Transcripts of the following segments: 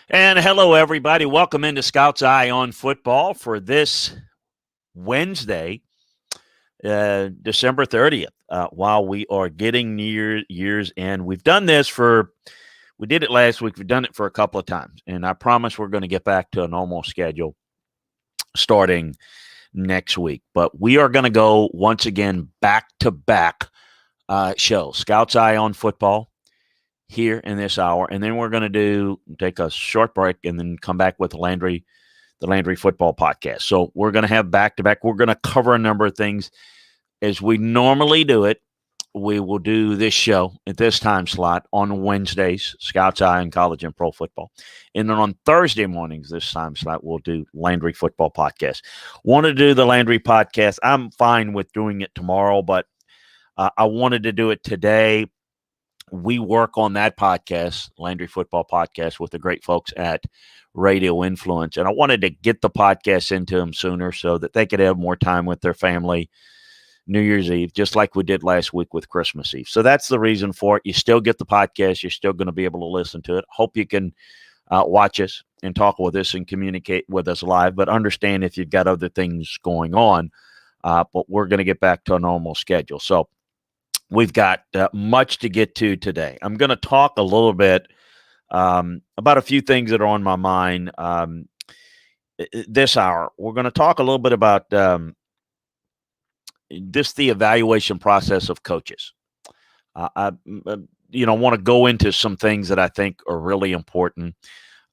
And hello, everybody. Welcome into Scout's Eye on Football for this Wednesday, December 30th. While we are getting near year's end, we did it last week. We've done it for a couple of times. And I promise we're going to get back to a normal schedule starting next week. But we are going to go once again back to back shows. Scout's Eye on Football here in this hour, and then we're going to take a short break and then come back with the Landry Football Podcast. So we're going to have back to back. We're going to cover a number of things as we normally do it. We will do this show at this time slot on Wednesdays, Scout's Eye and College and Pro Football. And then on Thursday mornings, this time slot, we'll do Landry Football Podcast. Want to do the Landry Podcast. I'm fine with doing it tomorrow, but I wanted to do it today. We work on that podcast, Landry Football Podcast, with the great folks at Radio Influence. And I wanted to get the podcast into them sooner so that they could have more time with their family New Year's Eve, just like we did last week with Christmas Eve. So that's the reason for it. You still get the podcast. You're still going to be able to listen to it. Hope you can watch us and talk with us and communicate with us live, but understand if you've got other things going on. But we're going to get back to a normal schedule. So we've got much to get to today. I'm going to talk a little bit about a few things that are on my mind this hour. We're going to talk a little bit about the evaluation process of coaches. I want to go into some things that I think are really important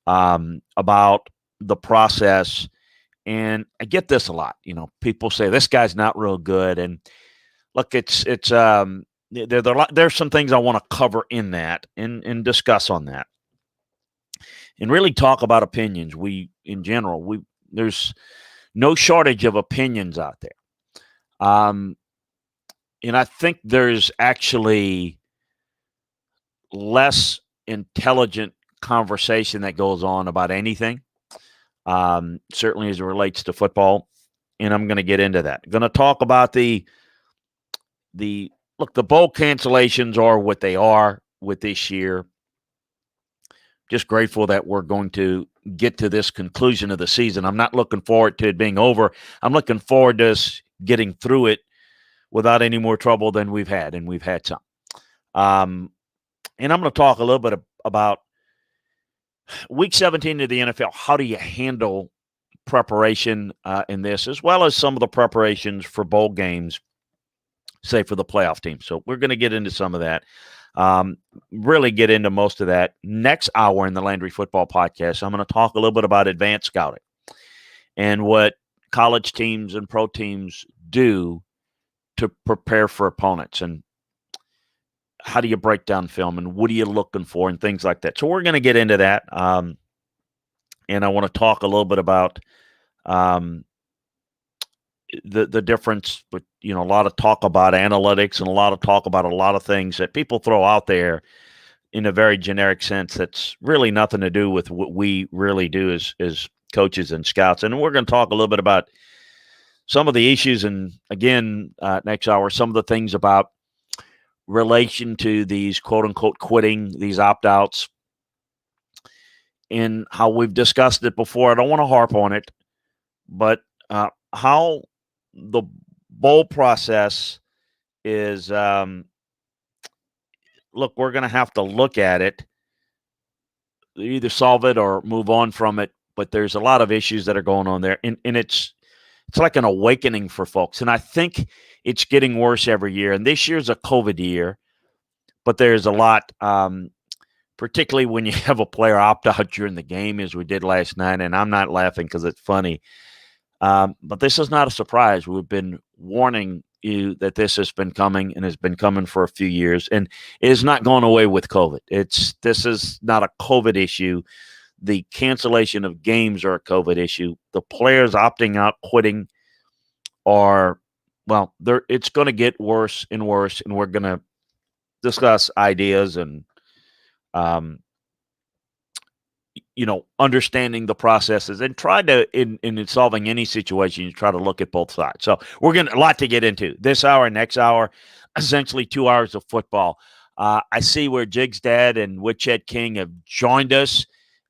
about the process. And I get this a lot. People say this guy's not real good, and look, there's some things I want to cover in that and discuss on that, and really talk about opinions. There's no shortage of opinions out there, and I think there's actually less intelligent conversation that goes on about anything, certainly as it relates to football, and I'm going to get into that. I'm going to talk about the bowl cancellations are what they are with this year. Just grateful that we're going to get to this conclusion of the season. I'm not looking forward to it being over. I'm looking forward to us getting through it without any more trouble than we've had, and we've had some. And I'm going to talk a little bit about Week 17 of the NFL. How do you handle preparation in this, as well as some of the preparations for bowl games, say for the playoff team. So we're going to get into some of that, really get into most of that next hour in the Landry Football Podcast. I'm going to talk a little bit about advanced scouting and what college teams and pro teams do to prepare for opponents, and how do you break down film, and what are you looking for, and things like that. So we're going to get into that, and I want to talk a little bit about the difference, but a lot of talk about analytics and a lot of talk about a lot of things that people throw out there in a very generic sense that's really nothing to do with what we really do as coaches and scouts. And we're going to talk a little bit about some of the issues, and again, next hour, some of the things about relation to these quote-unquote quitting, these opt-outs, and how we've discussed it before. I don't want to harp on it, but how the bowl process is, look, we're going to have to look at it, either solve it or move on from it, but there's a lot of issues that are going on there, and it's like an awakening for folks, and I think it's getting worse every year, and this year's a COVID year, but there's a lot, particularly when you have a player opt out during the game, as we did last night, and I'm not laughing because it's funny. But this is not a surprise. We've been warning you that this has been coming, and has been coming for a few years, and it is not going away with COVID. This is not a COVID issue. The cancellation of games are a COVID issue. The players opting out, quitting, it's going to get worse and worse, and we're going to discuss ideas and understanding the processes, and try to, in solving any situation, you try to look at both sides. So we're going to a lot to get into this hour, next hour, essentially 2 hours of football. I see where Jig's dad and Witchet King have joined us.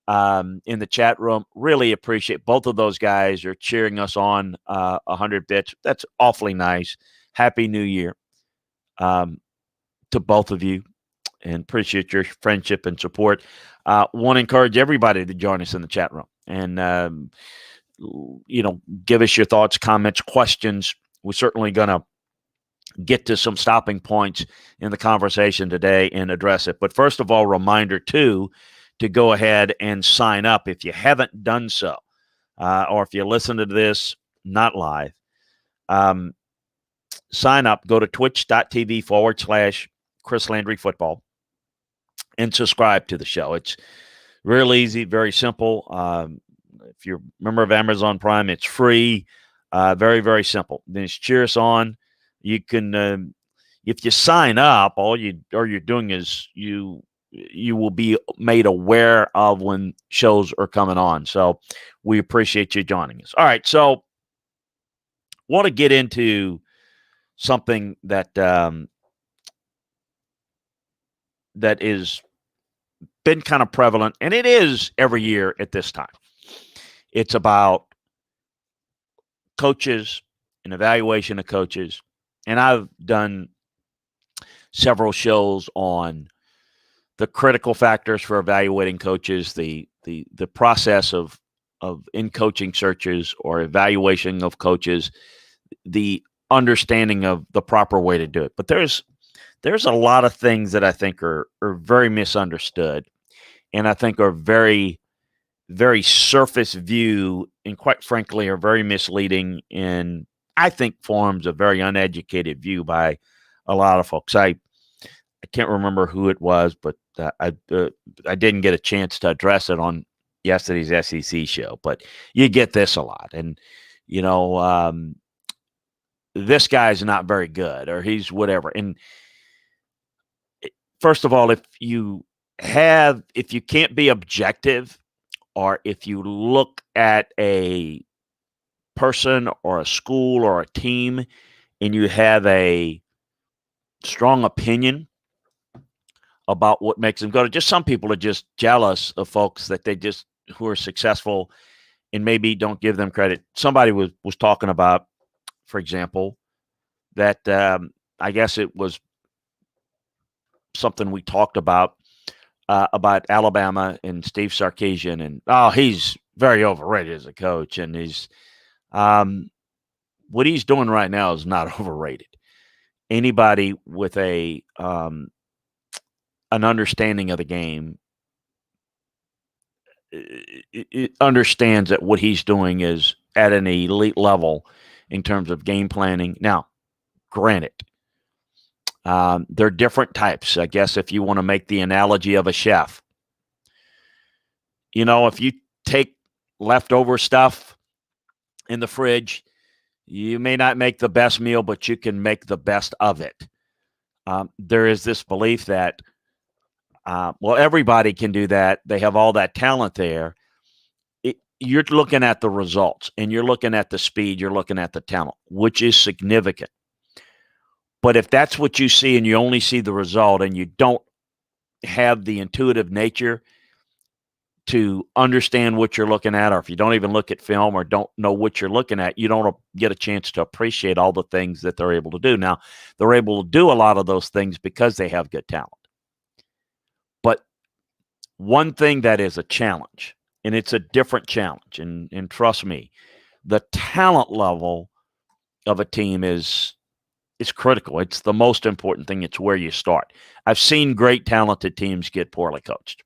in the chat room. Really appreciate both of those guys are cheering us on 100 bits. That's awfully nice. Happy New Year to both of you, and appreciate your friendship and support. Want to encourage everybody to join us in the chat room and give us your thoughts, comments, questions. We're certainly going to get to some stopping points in the conversation today and address it. But first of all, reminder too, to go ahead and sign up if you haven't done so, or if you listen to this not live. Sign up, go to twitch.tv/Chris Landry Football and subscribe to the show. It's real easy, very simple. If you're a member of Amazon Prime, it's free. Very, very simple. Then it's cheer us on. You can, if you sign up, all you're doing is you will be made aware of when shows are coming on. So we appreciate you joining us. All right, so want to get into something that that is been kind of prevalent, and it is every year at this time. It's about coaches and evaluation of coaches. And I've done several shows on the critical factors for evaluating coaches, the process of in coaching searches or evaluation of coaches, the understanding of the proper way to do it. But there's a lot of things that I think are very misunderstood, and I think are very, very surface view, and quite frankly are very misleading, and I think forms a very uneducated view by a lot of folks. I can't remember who it was, but I didn't get a chance to address it on yesterday's SEC show. But you get this a lot, and this guy's not very good, or he's whatever. And first of all, if you can't be objective, or if you look at a person or a school or a team and you have a strong opinion about what makes them go to, just some people are just jealous of folks that who are successful and maybe don't give them credit. Somebody was talking about, for example, that I guess it was something we talked about Alabama and Steve Sarkisian, and he's very overrated as a coach, and he's what he's doing right now is not overrated. Anybody with an understanding of the game it understands that what he's doing is at an elite level in terms of game planning. Now, granted, there are different types. I guess if you want to make the analogy of a chef, if you take leftover stuff in the fridge, you may not make the best meal, but you can make the best of it. There is this belief that, everybody can do that. They have all that talent there. You're looking at the results, and you're looking at the speed, you're looking at the talent, which is significant. But if that's what you see and you only see the result and you don't have the intuitive nature to understand what you're looking at, or if you don't even look at film or don't know what you're looking at, you don't get a chance to appreciate all the things that they're able to do. Now, they're able to do a lot of those things because they have good talent. But one thing that is a challenge, and it's a different challenge, and trust me, the talent level of a team is critical. It's the most important thing. It's where you start. I've seen great talented teams get poorly coached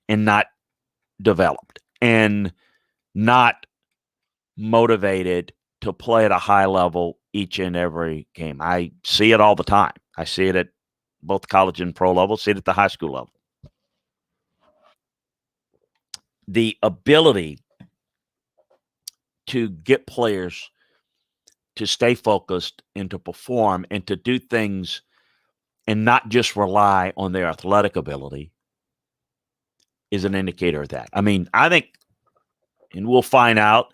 and not developed and not motivated to play at a high level each and every game. I see it all the time. I see it at both college and pro level, see it at the high school level. The ability to get players to stay focused and to perform and to do things and not just rely on their athletic ability is an indicator of that. I mean, I think, and we'll find out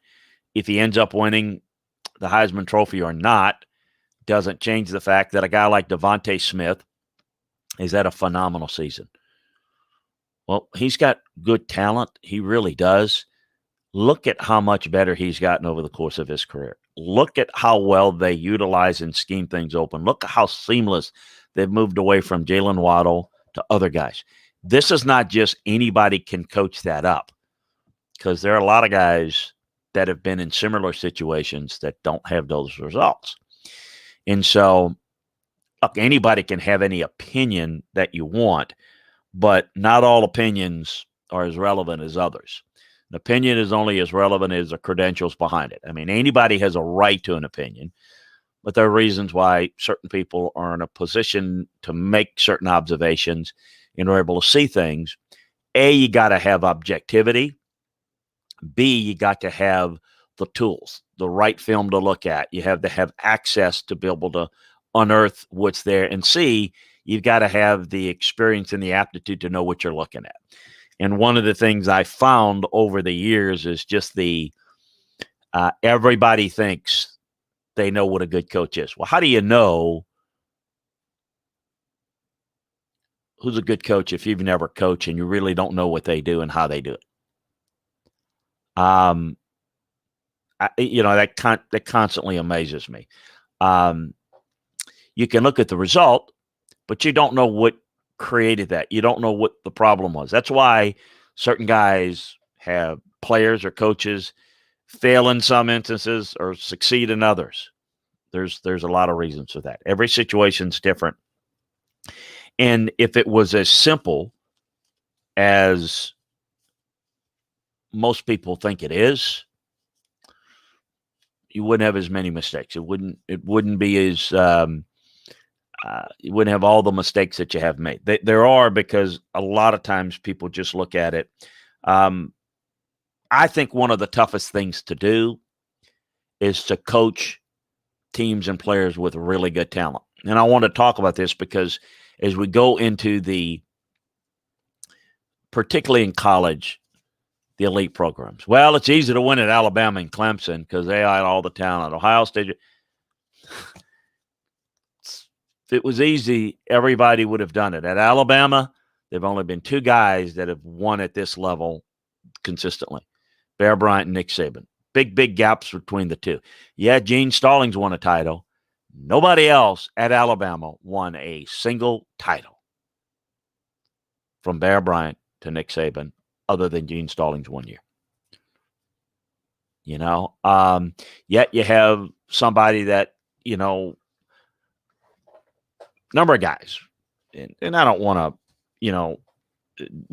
if he ends up winning the Heisman Trophy or not, doesn't change the fact that a guy like Devontae Smith is at a phenomenal season. Well, he's got good talent. He really does. Look at how much better he's gotten over the course of his career. Look at how well they utilize and scheme things open. Look at how seamless they've moved away from Jalen Waddle to other guys. This is not just anybody can coach that up, because there are a lot of guys that have been in similar situations that don't have those results. And so, look, anybody can have any opinion that you want, but not all opinions are as relevant as others. An opinion is only as relevant as the credentials behind it. I mean, anybody has a right to an opinion, but there are reasons why certain people are in a position to make certain observations and are able to see things. A, you got to have objectivity. B, you got to have the tools, the right film to look at. You have to have access to be able to unearth what's there. And C, you've got to have the experience and the aptitude to know what you're looking at. And one of the things I found over the years is just everybody thinks they know what a good coach is. Well, how do you know who's a good coach if you've never coached and you really don't know what they do and how they do it? That constantly amazes me. You can look at the result, but you don't know what created that. You don't know what the problem was. That's why certain guys have players or coaches fail in some instances or succeed in others. There's a lot of reasons for that. Every situation's different. And if it was as simple as most people think it is, you wouldn't have as many mistakes. It wouldn't be as you wouldn't have all the mistakes that you have made. There are, because a lot of times people just look at it. I think one of the toughest things to do is to coach teams and players with really good talent. And I want to talk about this because as we go into particularly in college, the elite programs. Well, it's easy to win at Alabama and Clemson because they had all the talent. Ohio State. If it was easy, everybody would have done it. At Alabama, there have only been two guys that have won at this level consistently: Bear Bryant and Nick Saban. Big gaps between the two. Yeah, Gene Stallings won a title. Nobody else at Alabama won a single title from Bear Bryant to Nick Saban other than Gene Stallings 1 year. Yet you have somebody that, number of guys, and I don't want to,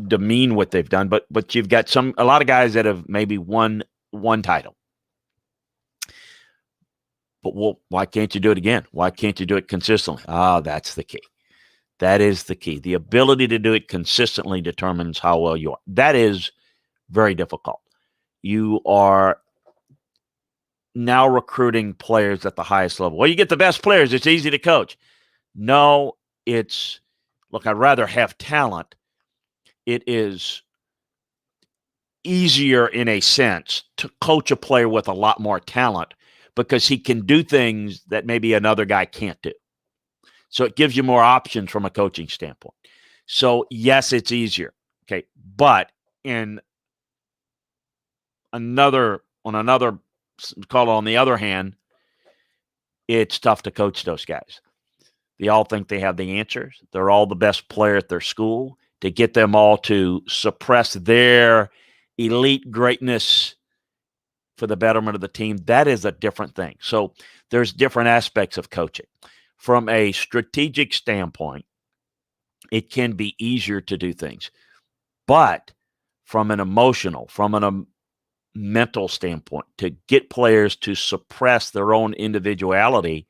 demean what they've done, but you've got a lot of guys that have maybe won one title. But why can't you do it again? Why can't you do it consistently? That's the key. That is the key. The ability to do it consistently determines how well you are. That is very difficult. You are now recruiting players at the highest level. Well, you get the best players. It's easy to coach. No, look, I'd rather have talent. It is easier in a sense to coach a player with a lot more talent because he can do things that maybe another guy can't do. So it gives you more options from a coaching standpoint. So yes, it's easier. Okay. But on the other hand, it's tough to coach those guys. They all think they have the answers. They're all the best player at their school. To get them all to suppress their elite greatness for the betterment of the team, that is a different thing. So there's different aspects of coaching. From a strategic standpoint, it can be easier to do things. But from a mental standpoint, to get players to suppress their own individuality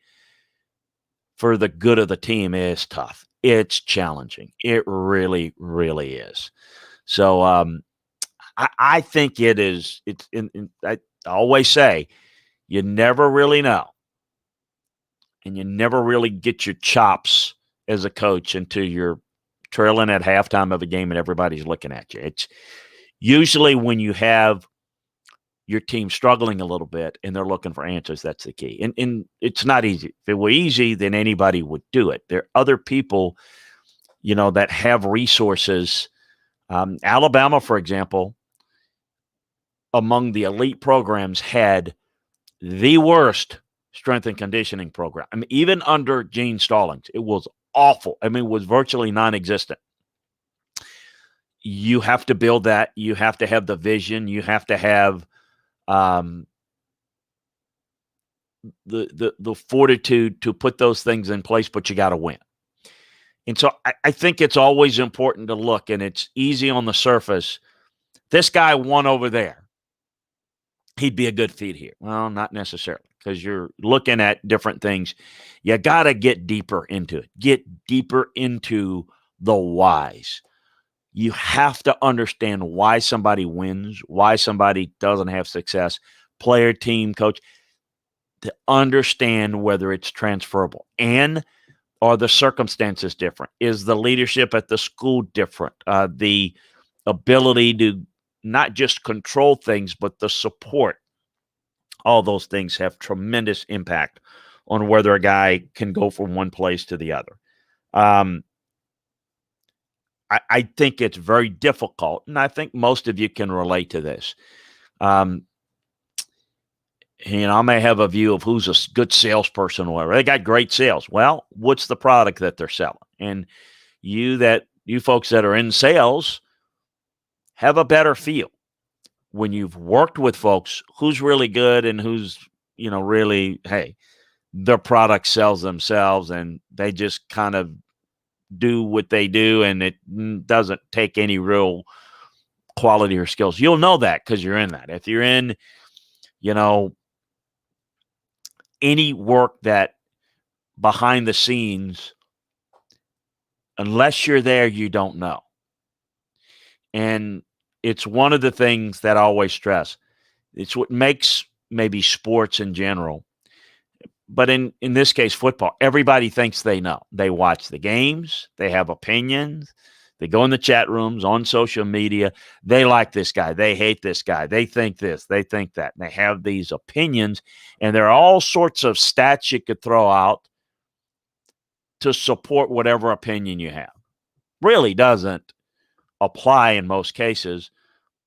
for the good of the team is tough. It's challenging. It really, really is. So I think it is. I always say, you never really know, and you never really get your chops as a coach until you're trailing at halftime of a game and everybody's looking at you. It's usually when you have your team struggling a little bit and they're looking for answers, that's the key. And it's not easy. If it were easy, then anybody would do it. There are other people, that have resources Alabama, for example, among the elite programs, had the worst strength and conditioning program. I mean, even under Gene Stallings, it was awful. I mean, it was virtually non-existent. You have to build that. You have to have the vision. You have to have the fortitude to put those things in place, but you got to win. And so I think it's always important to look, and it's easy on the surface. This guy won over there. He'd be a good fit here. Well, not necessarily, because you're looking at different things. You got to get deeper into it. Get deeper into the whys. You have to understand why somebody wins, why somebody doesn't have success, player, team, coach, to understand whether it's transferable. And are the circumstances different? Is the leadership at the school different? The ability to not just control things, but the support. All those things have tremendous impact on whether a guy can go from one place to the other. I think it's very difficult, and I think most of you can relate to this. I may have a view of who's a good salesperson or whatever. They got great sales. Well, what's the product that they're selling? And you folks that are in sales have a better feel when you've worked with folks who's really good and who's, really, hey, their product sells themselves and they just kind of do what they do and it doesn't take any real quality or skills. You'll know that because you're in that. If you're in, any work that behind the scenes, unless you're there, you don't know. And it's one of the things that I always stress. It's what makes maybe sports in general, but in this case, football, everybody thinks they know. They watch the games. They have opinions. They go in the chat rooms, on social media. They like this guy. They hate this guy. They think this. They think that. And they have these opinions, and there are all sorts of stats you could throw out to support whatever opinion you have. Really doesn't apply in most cases.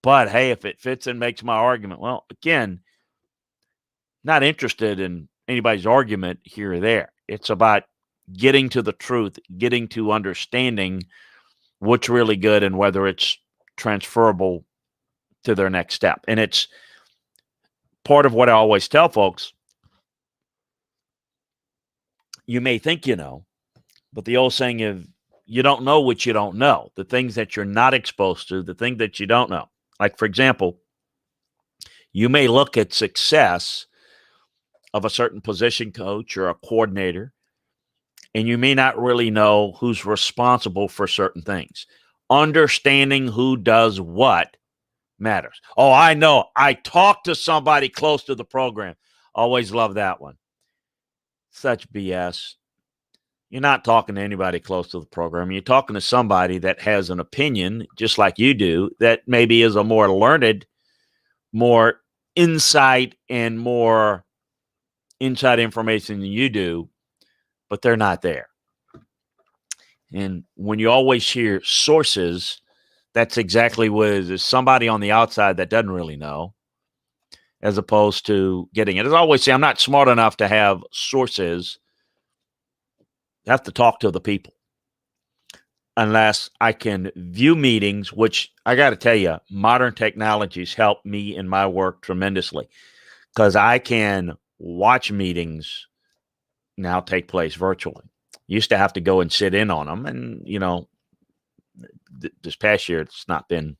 But, hey, if it fits and makes my argument, well, again, not interested in anybody's argument here or there. It's about getting to the truth, getting to understanding what's really good and whether it's transferable to their next step. And it's part of what I always tell folks. You may think you know, but the old saying is you don't know what you don't know. The things that you're not exposed to, the thing that you don't know. Like, for example, you may look at success of a certain position coach or a coordinator, and you may not really know who's responsible for certain things. Understanding who does what matters. Oh, I know. I talked to somebody close to the program. Always love that one. Such BS. You're not talking to anybody close to the program. You're talking to somebody that has an opinion, just like you do, that maybe is a more learned, more insight and more inside information than you do, but they're not there. And when you always hear sources, that's exactly what it is. Somebody on the outside that doesn't really know, as opposed to getting it. As I always say, I'm not smart enough to have sources. I have to talk to the people. Unless I can view meetings, which I got to tell you, modern technologies help me in my work tremendously because I can watch meetings now take place virtually. Used to have to go and sit in on them. And, this past year, it's not been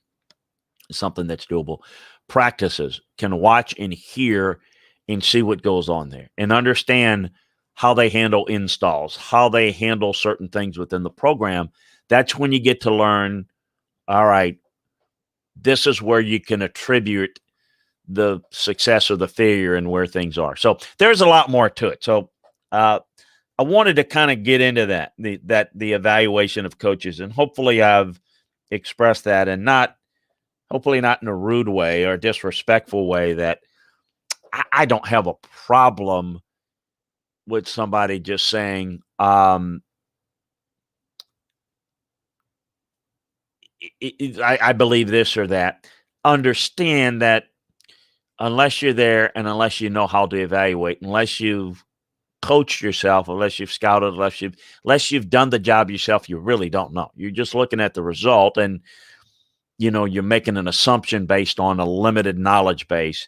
something that's doable. Practices can watch and hear and see what goes on there and understand how they handle installs, how they handle certain things within the program. That's when you get to learn, all right, this is where you can attribute the success or the failure and where things are. So there's a lot more to it. So I wanted to kind of get into that, the evaluation of coaches, and hopefully I've expressed that, and hopefully not in a rude way or disrespectful way, that I don't have a problem with somebody just saying, I believe this or that. Understand that unless you're there and unless you know how to evaluate, unless you've coached yourself, unless you've scouted, unless you've done the job yourself, you really don't know. You're just looking at the result, and you're making an assumption based on a limited knowledge base,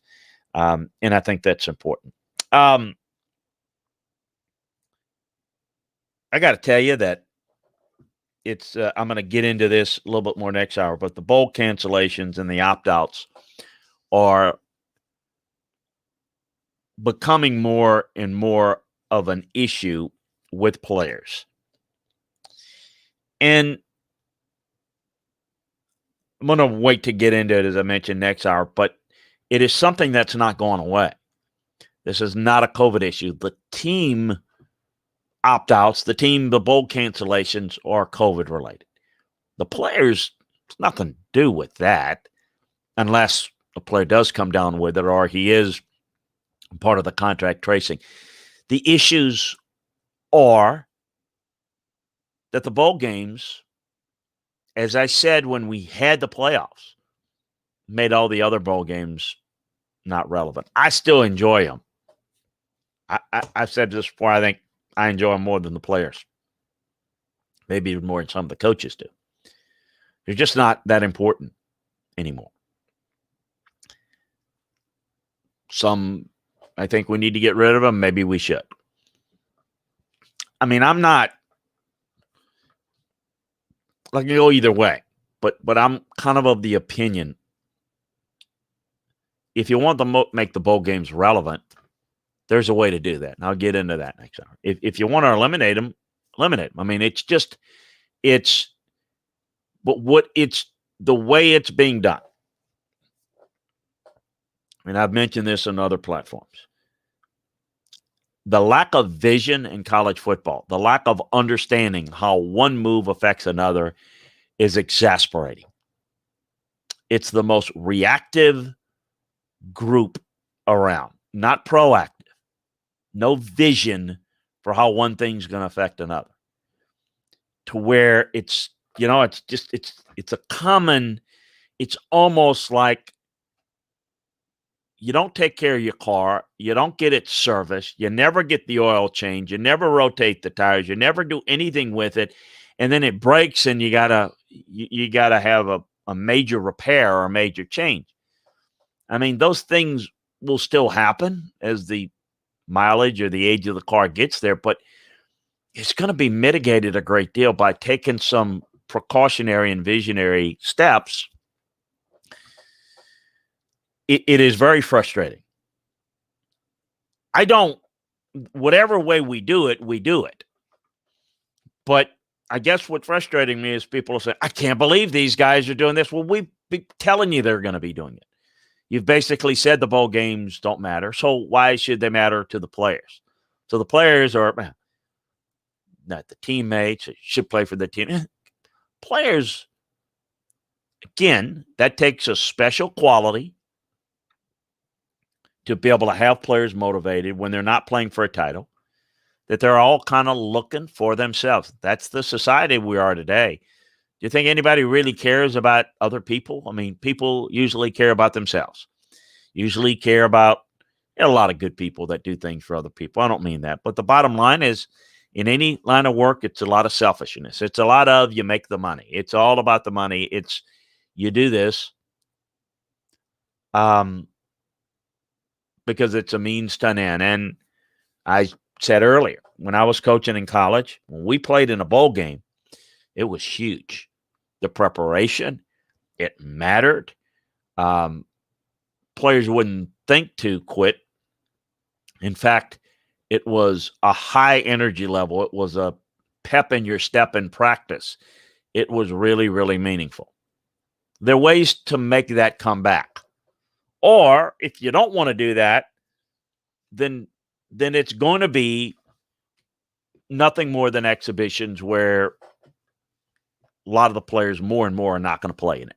and I think that's important. I got to tell you that it's. I'm going to get into this a little bit more next hour, but the bowl cancellations and the opt-outs are becoming more and more of an issue with players. And I'm going to wait to get into it, as I mentioned, next hour, but it is something that's not going away. This is not a COVID issue. The team opt-outs, the bowl cancellations are COVID related. The players, it's nothing to do with that, unless a player does come down with it or he is part of the contract tracing. The issues are that the bowl games, as I said when we had the playoffs, made all the other bowl games not relevant. I still enjoy them. I've said this before. I think I enjoy them more than the players. Maybe even more than some of the coaches do. They're just not that important anymore. Some, I think we need to get rid of them. Maybe we should. I mean, I'm not, I can go either way, but I'm kind of the opinion, if you want to make the bowl games relevant, there's a way to do that. And I'll get into that next hour. If you want to eliminate them, eliminate them. I mean, but it's the way it's being done. I mean, I've mentioned this on other platforms. The lack of vision in college football, the lack of understanding how one move affects another is exasperating. It's the most reactive group around, not proactive. No vision for how one thing's going to affect another. To where it's a common, it's almost like you don't take care of your car, you don't get it serviced, you never get the oil change, you never rotate the tires, you never do anything with it, and then it breaks and you gotta have a major repair or a major change. I mean, those things will still happen as the mileage or the age of the car gets there, but it's going to be mitigated a great deal by taking some precautionary and visionary steps. It is very frustrating. Whatever way we do it, we do it. But I guess what's frustrating me is people will say, I can't believe these guys are doing this. Well, we've been telling you they're going to be doing it. You've basically said the bowl games don't matter. So why should they matter to the players? So the players are not the teammates. It should play for the team. Players, again, that takes a special quality to be able to have players motivated when they're not playing for a title, that they're all kind of looking for themselves. That's the society we are today. Do you think anybody really cares about other people? I mean, people usually care about themselves, usually care about a lot of good people that do things for other people. I don't mean that. But the bottom line is, in any line of work, it's a lot of selfishness. It's a lot of you make the money. It's all about the money. It's you do this because it's a means to an end. And I said earlier, when I was coaching in college, when we played in a bowl game, it was huge. The preparation, it mattered. Players wouldn't think to quit. In fact, it was a high energy level. It was a pep in your step in practice. It was really, really meaningful. There are ways to make that come back. Or if you don't want to do that, then it's going to be nothing more than exhibitions where a lot of the players more and more are not going to play in it.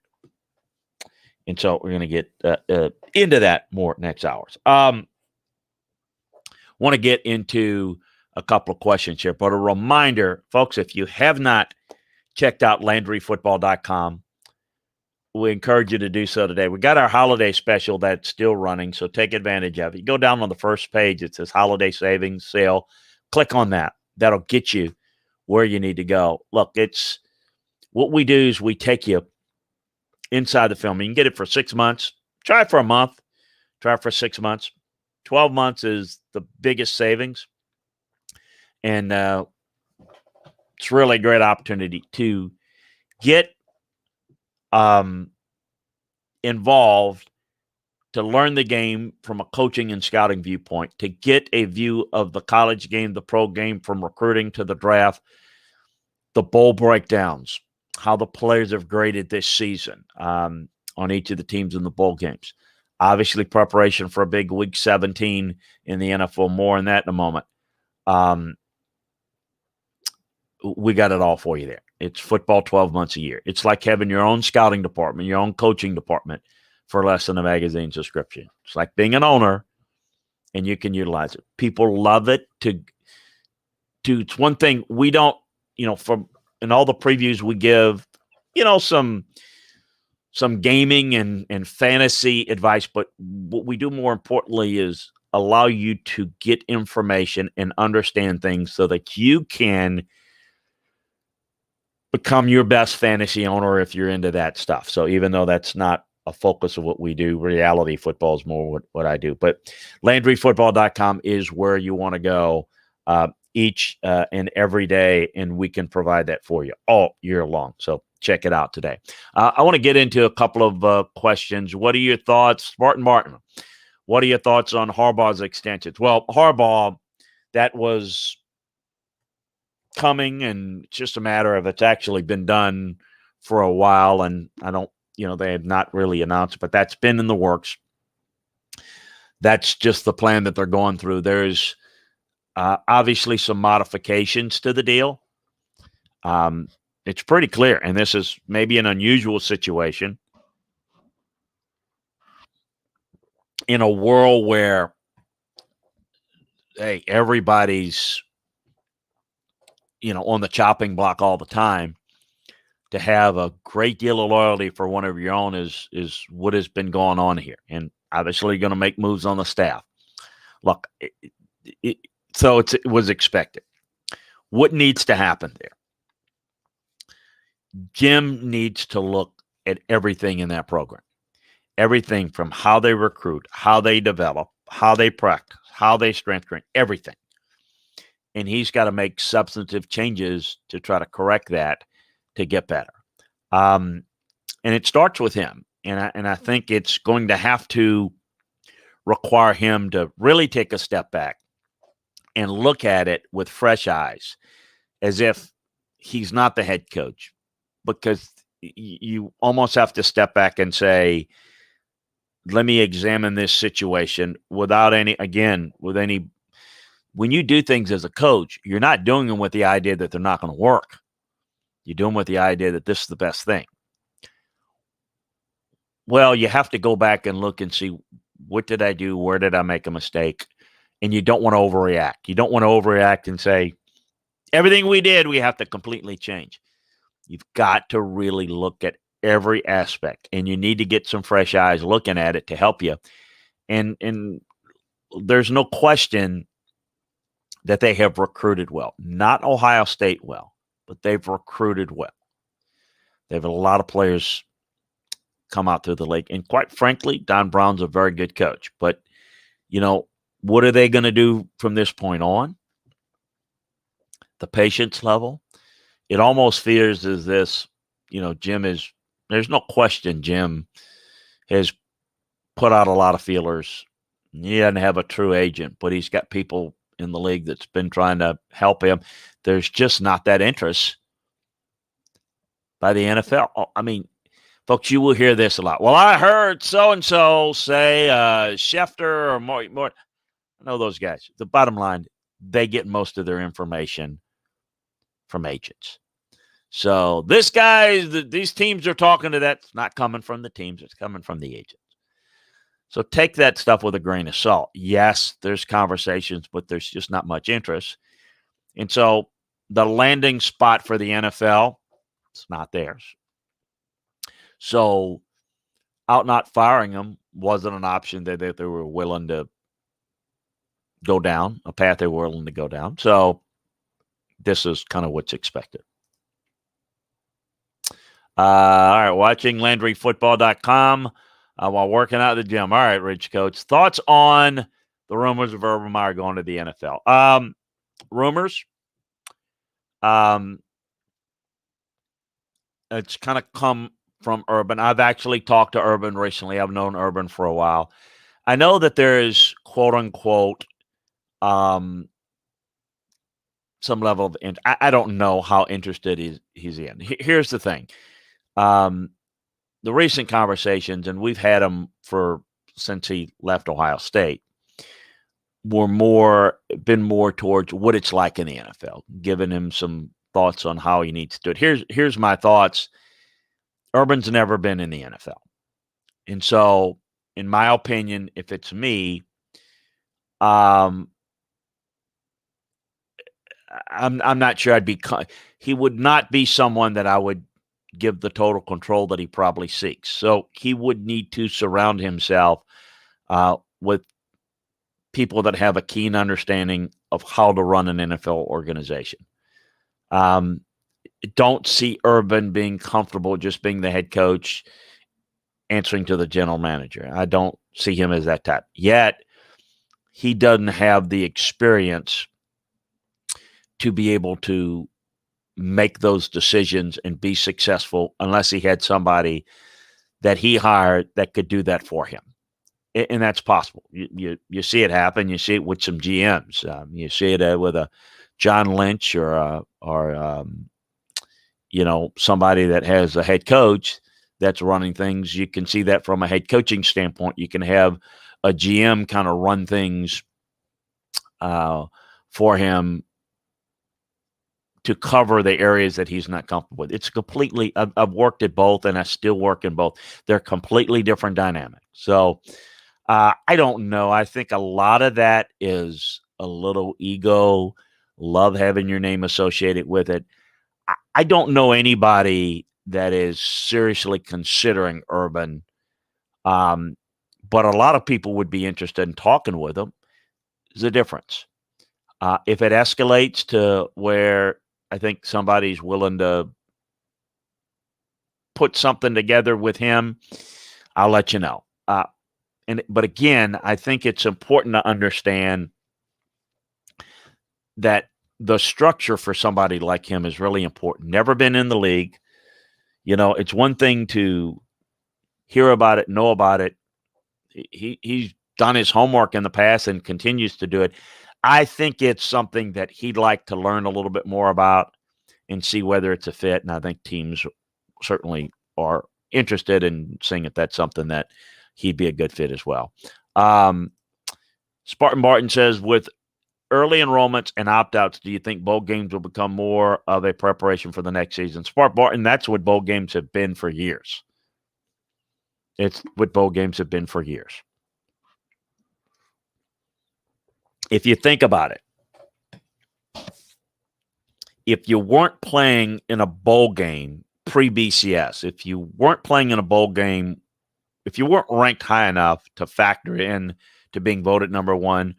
And so we're going to get into that more next hours. Want to get into a couple of questions here, but a reminder, folks, if you have not checked out LandryFootball.com, we encourage you to do so today. We got our holiday special that's still running, so take advantage of it. You go down on the first page, it says Holiday Savings Sale. Click on that. That'll get you where you need to go. Look, it's what we do is we take you inside the film. You can get it for 6 months. Try it for a month. Try it for 6 months. 12 months is the biggest savings. And it's really a great opportunity to get involved, to learn the game from a coaching and scouting viewpoint, to get a view of the college game, the pro game, from recruiting to the draft, the bowl breakdowns, how the players have graded this season on each of the teams in the bowl games. Obviously, preparation for a big Week 17 in the NFL. More on that in a moment. We got it all for you there. It's football 12 months a year. It's like having your own scouting department, your own coaching department for less than a magazine subscription. It's like being an owner, and you can utilize it. People love it. It's one thing we don't, from in all the previews we give, some gaming and fantasy advice, but what we do more importantly is allow you to get information and understand things so that you can become your best fantasy owner if you're into that stuff. So even though that's not a focus of what we do, reality football is more what I do. But LandryFootball.com is where you want to go each and every day, and we can provide that for you all year long. So check it out today. I want to get into a couple of questions. What are your thoughts, Spartan Martin? What are your thoughts on Harbaugh's extensions? Well, Harbaugh, that was coming, and it's just a matter of it's actually been done for a while, and I don't, they have not really announced, but that's been in the works. That's just the plan that they're going through. There's obviously some modifications to the deal. It's pretty clear, and this is maybe an unusual situation in a world where, hey, everybody's on the chopping block all the time. To have a great deal of loyalty for one of your own is what has been going on here, and obviously going to make moves on the staff. Look, it was expected. What needs to happen there? Jim needs to look at everything in that program. Everything from how they recruit, how they develop, how they practice, how they strength train, everything. And he's got to make substantive changes to try to correct that to get better. And it starts with him. And I think it's going to have to require him to really take a step back and look at it with fresh eyes, as if he's not the head coach, because you almost have to step back and say, let me examine this situation without any, when you do things as a coach, you're not doing them with the idea that they're not going to work. You're doing with the idea that this is the best thing. Well, you have to go back and look and see, what did I do? Where did I make a mistake? And you don't want to overreact. You don't want to overreact and say, everything we did, we have to completely change. You've got to really look at every aspect, and you need to get some fresh eyes looking at it to help you. And there's no question that they have recruited well. Not Ohio State well, but they've recruited well. They have a lot of players come out through the league. And quite frankly, Don Brown's a very good coach. But, what are they going to do from this point on? The patience level. It almost feels as this, there's no question Jim has put out a lot of feelers. He doesn't have a true agent, but he's got people in the league that's been trying to help him. There's just not that interest by the NFL. I mean, folks, you will hear this a lot. Well, I heard so-and-so say Schefter or more. I know those guys. The bottom line, they get most of their information from agents. So these teams are talking to that. It's not coming from the teams. It's coming from the agents. So take that stuff with a grain of salt. Yes, there's conversations, but there's just not much interest. And so the landing spot for the NFL, it's not theirs. So out not firing him wasn't an option that they were willing to go down, a path they were willing to go down. So this is kind of what's expected. All right, watching LandryFootball.com while working out at the gym. All right, Rich Coach, thoughts on the rumors of Urban Meyer going to the NFL? Rumors. It's kind of come from Urban. I've actually talked to Urban recently. I've known Urban for a while. I know that there is, quote unquote, some level of I don't know how interested he's in. Here's the thing. The recent conversations, and we've had them since he left Ohio State, been more towards what it's like in the NFL, giving him some thoughts on how he needs to do it. Here's my thoughts. Urban's never been in the NFL. And so, in my opinion, if it's me, I'm not sure he would not be someone that I would give the total control that he probably seeks. So he would need to surround himself with people that have a keen understanding of how to run an NFL organization. Don't see Urban being comfortable just being the head coach, answering to the general manager. I don't see him as that type. Yet, he doesn't have the experience to be able to make those decisions and be successful unless he had somebody that he hired that could do that for him. And that's possible. You see it happen. You see it with some GMs. You see it with a John Lynch or somebody that has a head coach that's running things. You can see that from a head coaching standpoint. You can have a GM kind of run things for him to cover the areas that he's not comfortable with. It's completely, I've worked at both and I still work in both. They're completely different dynamics. So I don't know. I think a lot of that is a little ego, love having your name associated with it. I don't know anybody that is seriously considering Urban, but a lot of people would be interested in talking with him. There's a difference. If it escalates to where I think somebody's willing to put something together with him, I'll let you know. But again, I think it's important to understand that the structure for somebody like him is really important. Never been in the league. It's one thing to hear about it, know about it. He's done his homework in the past and continues to do it. I think it's something that he'd like to learn a little bit more about and see whether it's a fit. And I think teams certainly are interested in seeing if that's something that he'd be a good fit as well. Spartan Barton says, with early enrollments and opt-outs, do you think bowl games will become more of a preparation for the next season? Spartan Barton, that's what bowl games have been for years. It's what bowl games have been for years. If you think about it, if you weren't playing in a bowl game pre-BCS, if you weren't playing in a bowl game, if you weren't ranked high enough to factor in to being voted number one,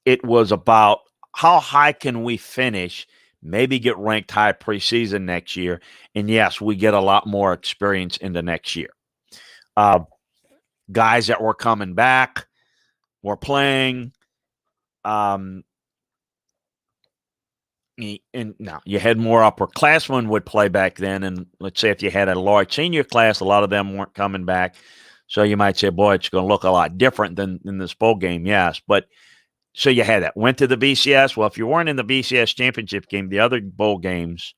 it was about how high can we finish, maybe get ranked high preseason next year, and yes, we get a lot more experience into next year. Guys that were coming back were playing. And now you had more upperclassmen would play back then. And let's say if you had a large senior class, a lot of them weren't coming back. So you might say, boy, it's going to look a lot different than in this bowl game. Yes. But so you had that. Went to the BCS. Well, if you weren't in the BCS championship game, the other bowl games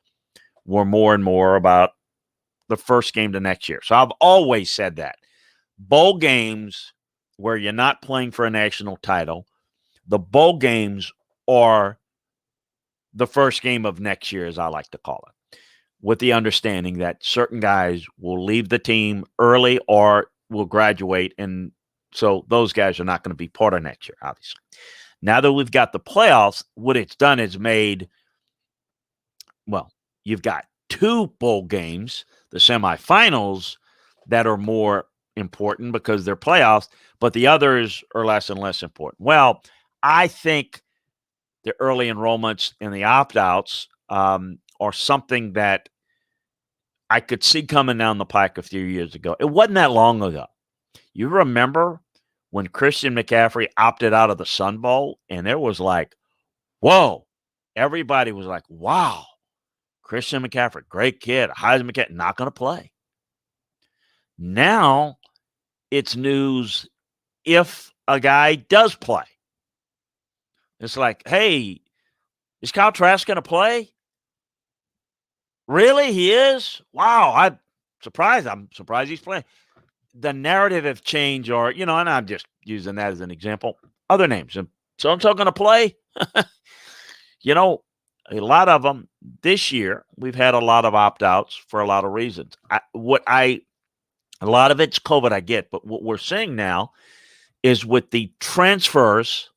were more and more about the first game to next year. So I've always said that. Bowl games where you're not playing for a national title, the bowl games are the first game of next year, as I like to call it, with the understanding that certain guys will leave the team early or will graduate. And so those guys are not going to be part of next year, obviously. Now that we've got the playoffs, what it's done is made, well, you've got two bowl games, the semifinals, that are more important because they're playoffs, but the others are less and less important. Well, I think the early enrollments and the opt-outs are something that I could see coming down the pike a few years ago. It wasn't that long ago. You remember when Christian McCaffrey opted out of the Sun Bowl, and there was like, whoa. Everybody was like, wow, Christian McCaffrey, great kid, Heisman kid, not going to play. Now it's news if a guy does play. It's like, hey, is Kyle Trask going to play? Really? He is? Wow. I'm surprised he's playing. The narrative have changed, or, and I'm just using that as an example. Other names. So-and-so going to play? A lot of them this year, we've had a lot of opt-outs for a lot of reasons. A lot of it's COVID, I get, but what we're seeing now is with the transfers,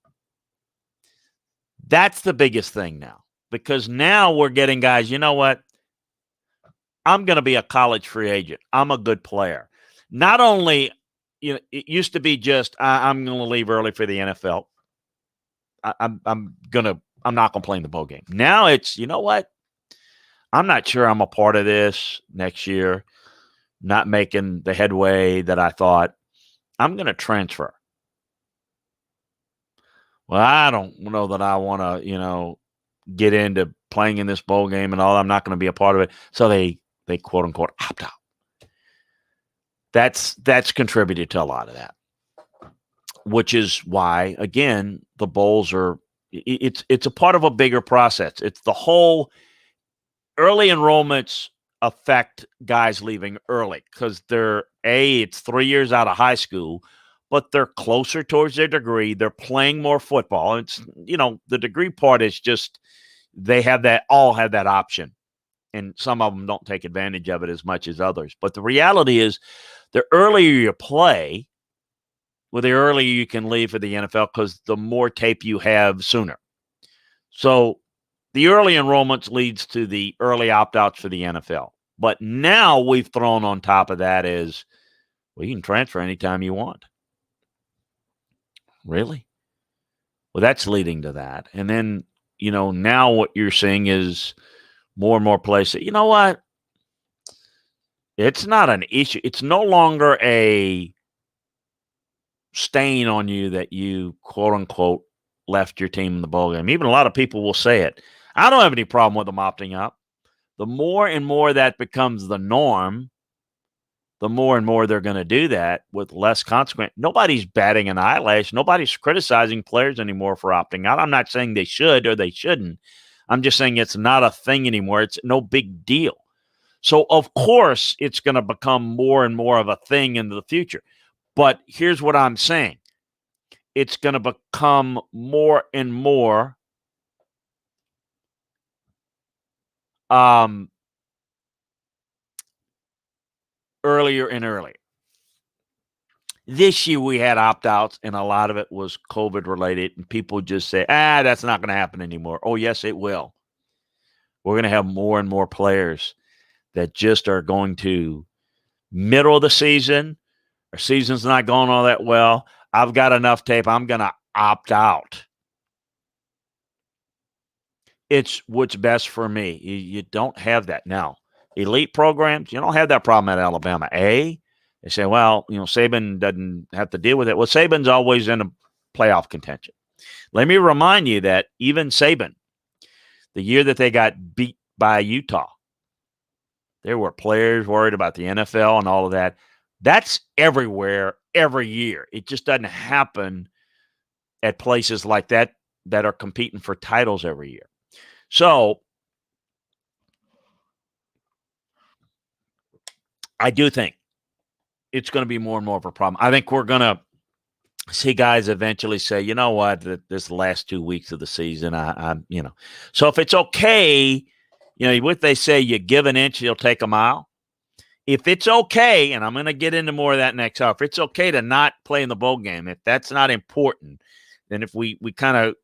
that's the biggest thing now. Because now we're getting guys, you know what? I'm going to be a college free agent. I'm a good player. Not only, it used to be just I'm going to leave early for the NFL. I'm not going to play in the bowl game. Now it's, you know what? I'm not sure I'm a part of this next year. Not making the headway that I thought. I'm going to transfer. Well, I don't know that I want to, get into playing in this bowl game and all. I'm not going to be a part of it. So they quote unquote opt out. That's contributed to a lot of that, which is why, again, the bowls are, it's a part of a bigger process. It's the whole early enrollments affect guys leaving early because it's 3 years out of high school, but they're closer towards their degree. They're playing more football. It's, the degree part is just, all have that option. And some of them don't take advantage of it as much as others. But the reality is the earlier you play, well, the earlier you can leave for the NFL because the more tape you have sooner. So the early enrollments leads to the early opt-outs for the NFL. But now we've thrown on top of that is, well, you can transfer anytime you want. Really? Well, that's leading to that. And then, now what you're seeing is more and more places. You know what? It's not an issue. It's no longer a stain on you that you, quote unquote, left your team in the bowl game. Even a lot of people will say it. I don't have any problem with them opting out. The more and more that becomes the norm, the more and more they're going to do that with less consequence. Nobody's batting an eyelash. Nobody's criticizing players anymore for opting out. I'm not saying they should or they shouldn't. I'm just saying it's not a thing anymore. It's no big deal. So, of course, it's going to become more and more of a thing in the future. But here's what I'm saying. It's going to become more and more earlier and earlier. This year we had opt-outs, and a lot of it was COVID-related, and people just say, that's not going to happen anymore. Oh, yes, it will. We're going to have more and more players that just are going to middle of the season, our season's not going all that well. I've got enough tape. I'm going to opt out. It's what's best for me. You don't have that now. Elite programs, you don't have that problem at Alabama. They say, well, Saban doesn't have to deal with it. Well, Saban's always in a playoff contention. Let me remind you that even Saban, the year that they got beat by Utah, there were players worried about the NFL and all of that. That's everywhere, every year. It just doesn't happen at places like that are competing for titles every year. So I do think it's going to be more and more of a problem. I think we're going to see guys eventually say, you know what, this last 2 weeks of the season, So if it's okay, what they say, you give an inch, you'll take a mile. If it's okay, and I'm going to get into more of that next hour, if it's okay to not play in the bowl game, if that's not important, then if we kind of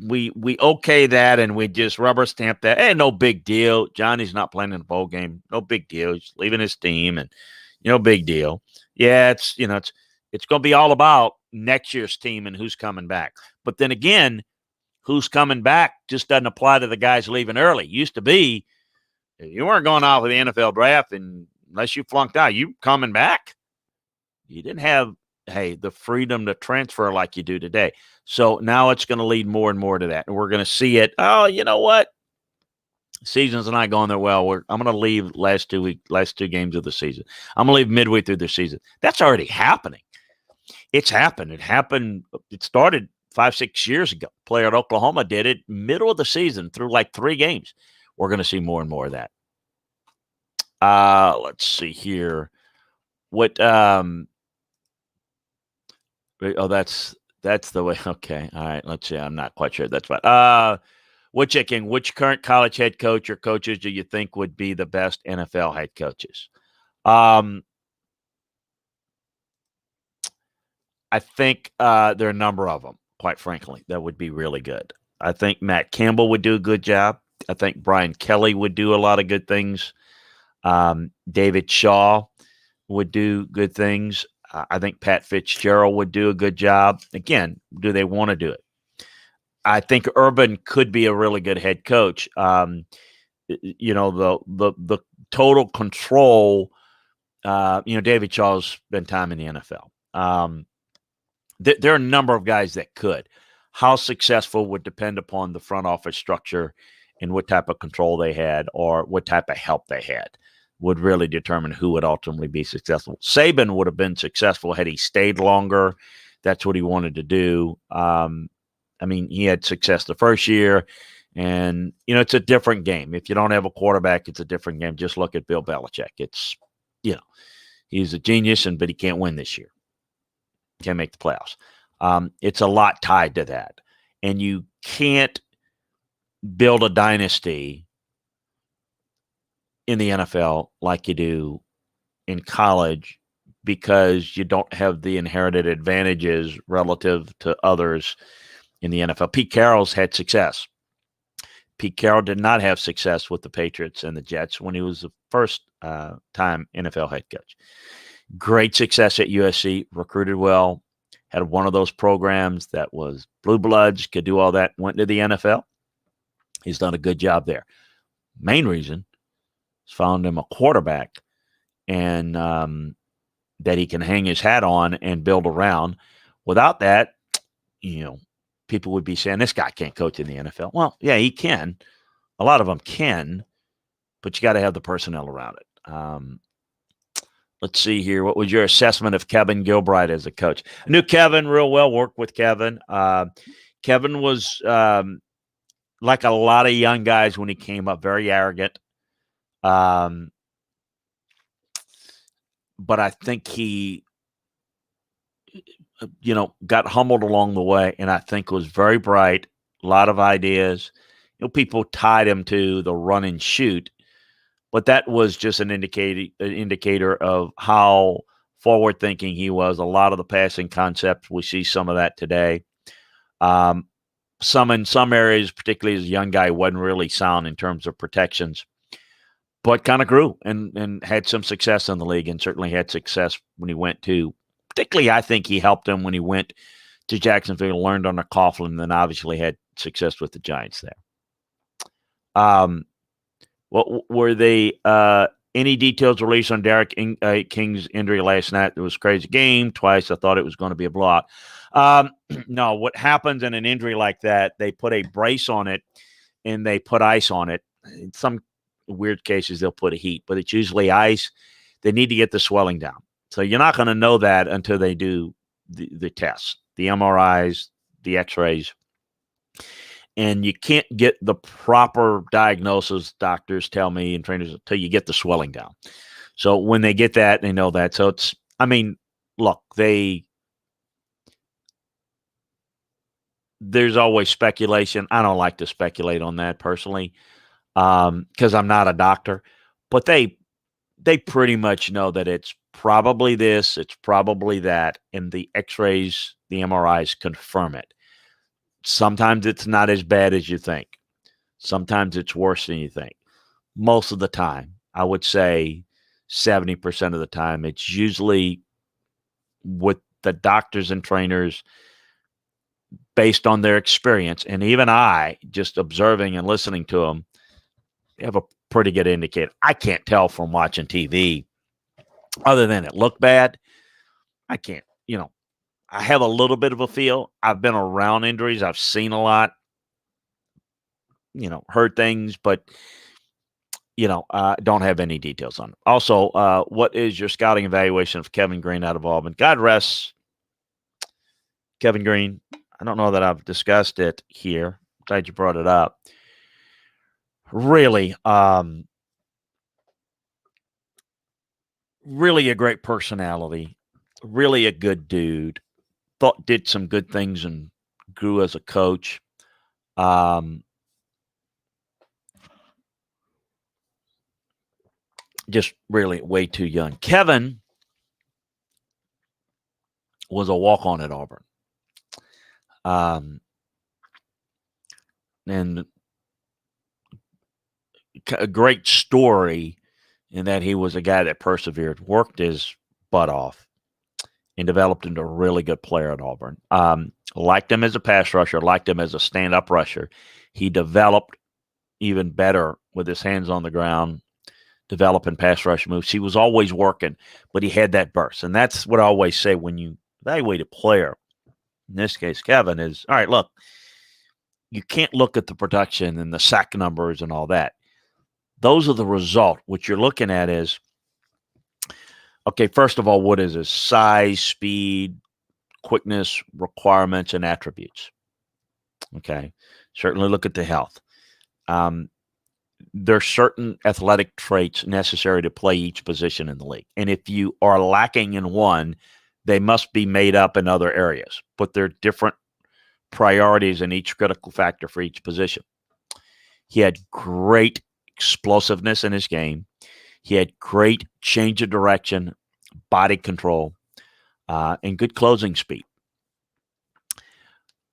we okay that and we just rubber stamp that. Hey, no big deal. Johnny's not playing in the bowl game. No big deal. He's leaving his team, and big deal. Yeah, it's going to be all about next year's team and who's coming back. But then again, who's coming back just doesn't apply to the guys leaving early. Used to be you weren't going off of the NFL draft and unless you flunked out, you coming back. You didn't have the freedom to transfer like you do today. So now it's going to lead more and more to that. And we're going to see it. Oh, you know what? Season's not going that well. I'm going to leave last 2 games of the season. I'm going to leave midway through the season. That's already happening. It's happened. It started 5-6 years ago. Player at Oklahoma did it middle of the season through like 3 games. We're going to see more and more of that. Let's see here. What that's the way. Okay. All right. Let's see. I'm not quite sure. That's right. Which current college head coach or coaches do you think would be the best NFL head coaches? I think there are a number of them, quite frankly, that would be really good. I think Matt Campbell would do a good job. I think Brian Kelly would do a lot of good things. David Shaw would do good things. I think Pat Fitzgerald would do a good job. Again, do they want to do it? I think Urban could be a really good head coach. The total control. David Shaw's spent time in the NFL. There are a number of guys that could. How successful would depend upon the front office structure and what type of control they had or what type of help they had would really determine who would ultimately be successful. Saban would have been successful had he stayed longer. That's what he wanted to do. He had success the first year, and, it's a different game. If you don't have a quarterback, it's a different game. Just look at Bill Belichick. It's, he's a genius, but he can't win this year. Can't make the playoffs. It's a lot tied to that. And you can't build a dynasty in the NFL like you do in college because you don't have the inherited advantages relative to others in the NFL. Pete Carroll's had success. Pete Carroll did not have success with the Patriots and the Jets when he was the first time NFL head coach. Great success at USC, recruited well, had one of those programs that was blue bloods, could do all that, went to the NFL. He's done a good job there. Main reason is found him a quarterback and that he can hang his hat on and build around. Without that, people would be saying, this guy can't coach in the NFL. Well, yeah, he can. A lot of them can, but you got to have the personnel around it. Let's see here. What was your assessment of Kevin Gilbride as a coach? I knew Kevin real well, worked with Kevin. Kevin was like a lot of young guys when he came up, very arrogant. But I think he, got humbled along the way, and I think was very bright, a lot of ideas. People tied him to the run and shoot, but that was just an indicator of how forward-thinking he was. A lot of the passing concepts, we see some of that today. In some areas, particularly as a young guy, wasn't really sound in terms of protections, but kind of grew and had some success in the league, and certainly had success when he went to, particularly I think he helped him when he went to Jacksonville, learned under Coughlin, and then obviously had success with the Giants there. Were they any details released on Derek King's injury last night? It was a crazy game. Twice I thought it was going to be a blowout. No, what happens in an injury like that, they put a brace on it and they put ice on it. In some weird cases, they'll put a heat, but it's usually ice. They need to get the swelling down. So you're not going to know that until they do the tests, the MRIs, the x-rays. And you can't get the proper diagnosis, doctors tell me, and trainers, until you get the swelling down. So when they get that, they know that. So look, there's always speculation. I don't like to speculate on that personally because I'm not a doctor. But they pretty much know that it's probably this, it's probably that, and the x-rays, the MRIs confirm it. Sometimes it's not as bad as you think. Sometimes it's worse than you think. Most of the time, I would say 70% of the time, it's usually with the doctors and trainers based on their experience. And even I, just observing and listening to them, have a pretty good indicator. I can't tell from watching TV other than it looked bad. I can't, I have a little bit of a feel. I've been around injuries. I've seen a lot, heard things, but, don't have any details on it. Also, what is your scouting evaluation of Kevin Greene out of Auburn? God rest Kevin Greene. I don't know that I've discussed it here. Glad you brought it up. Really, really a great personality. Really a good dude. Did some good things and grew as a coach. Just really way too young. Kevin was a walk-on at Auburn. And a great story in that he was a guy that persevered, worked his butt off, and developed into a really good player at Auburn. Liked him as a pass rusher, liked him as a stand-up rusher. He developed even better with his hands on the ground, developing pass rush moves. He was always working, but he had that burst. And that's what I always say when you evaluate a player, in this case, Kevin, is, all right, look, you can't look at the production and the sack numbers and all that. Those are the result. What you're looking at is, okay, first of all, what is his size, speed, quickness, requirements, and attributes? Okay. Certainly look at the health. There's certain athletic traits necessary to play each position in the league. And if you are lacking in one, they must be made up in other areas. But there are different priorities in each critical factor for each position. He had great explosiveness in his game. He had great change of direction, body control, and good closing speed.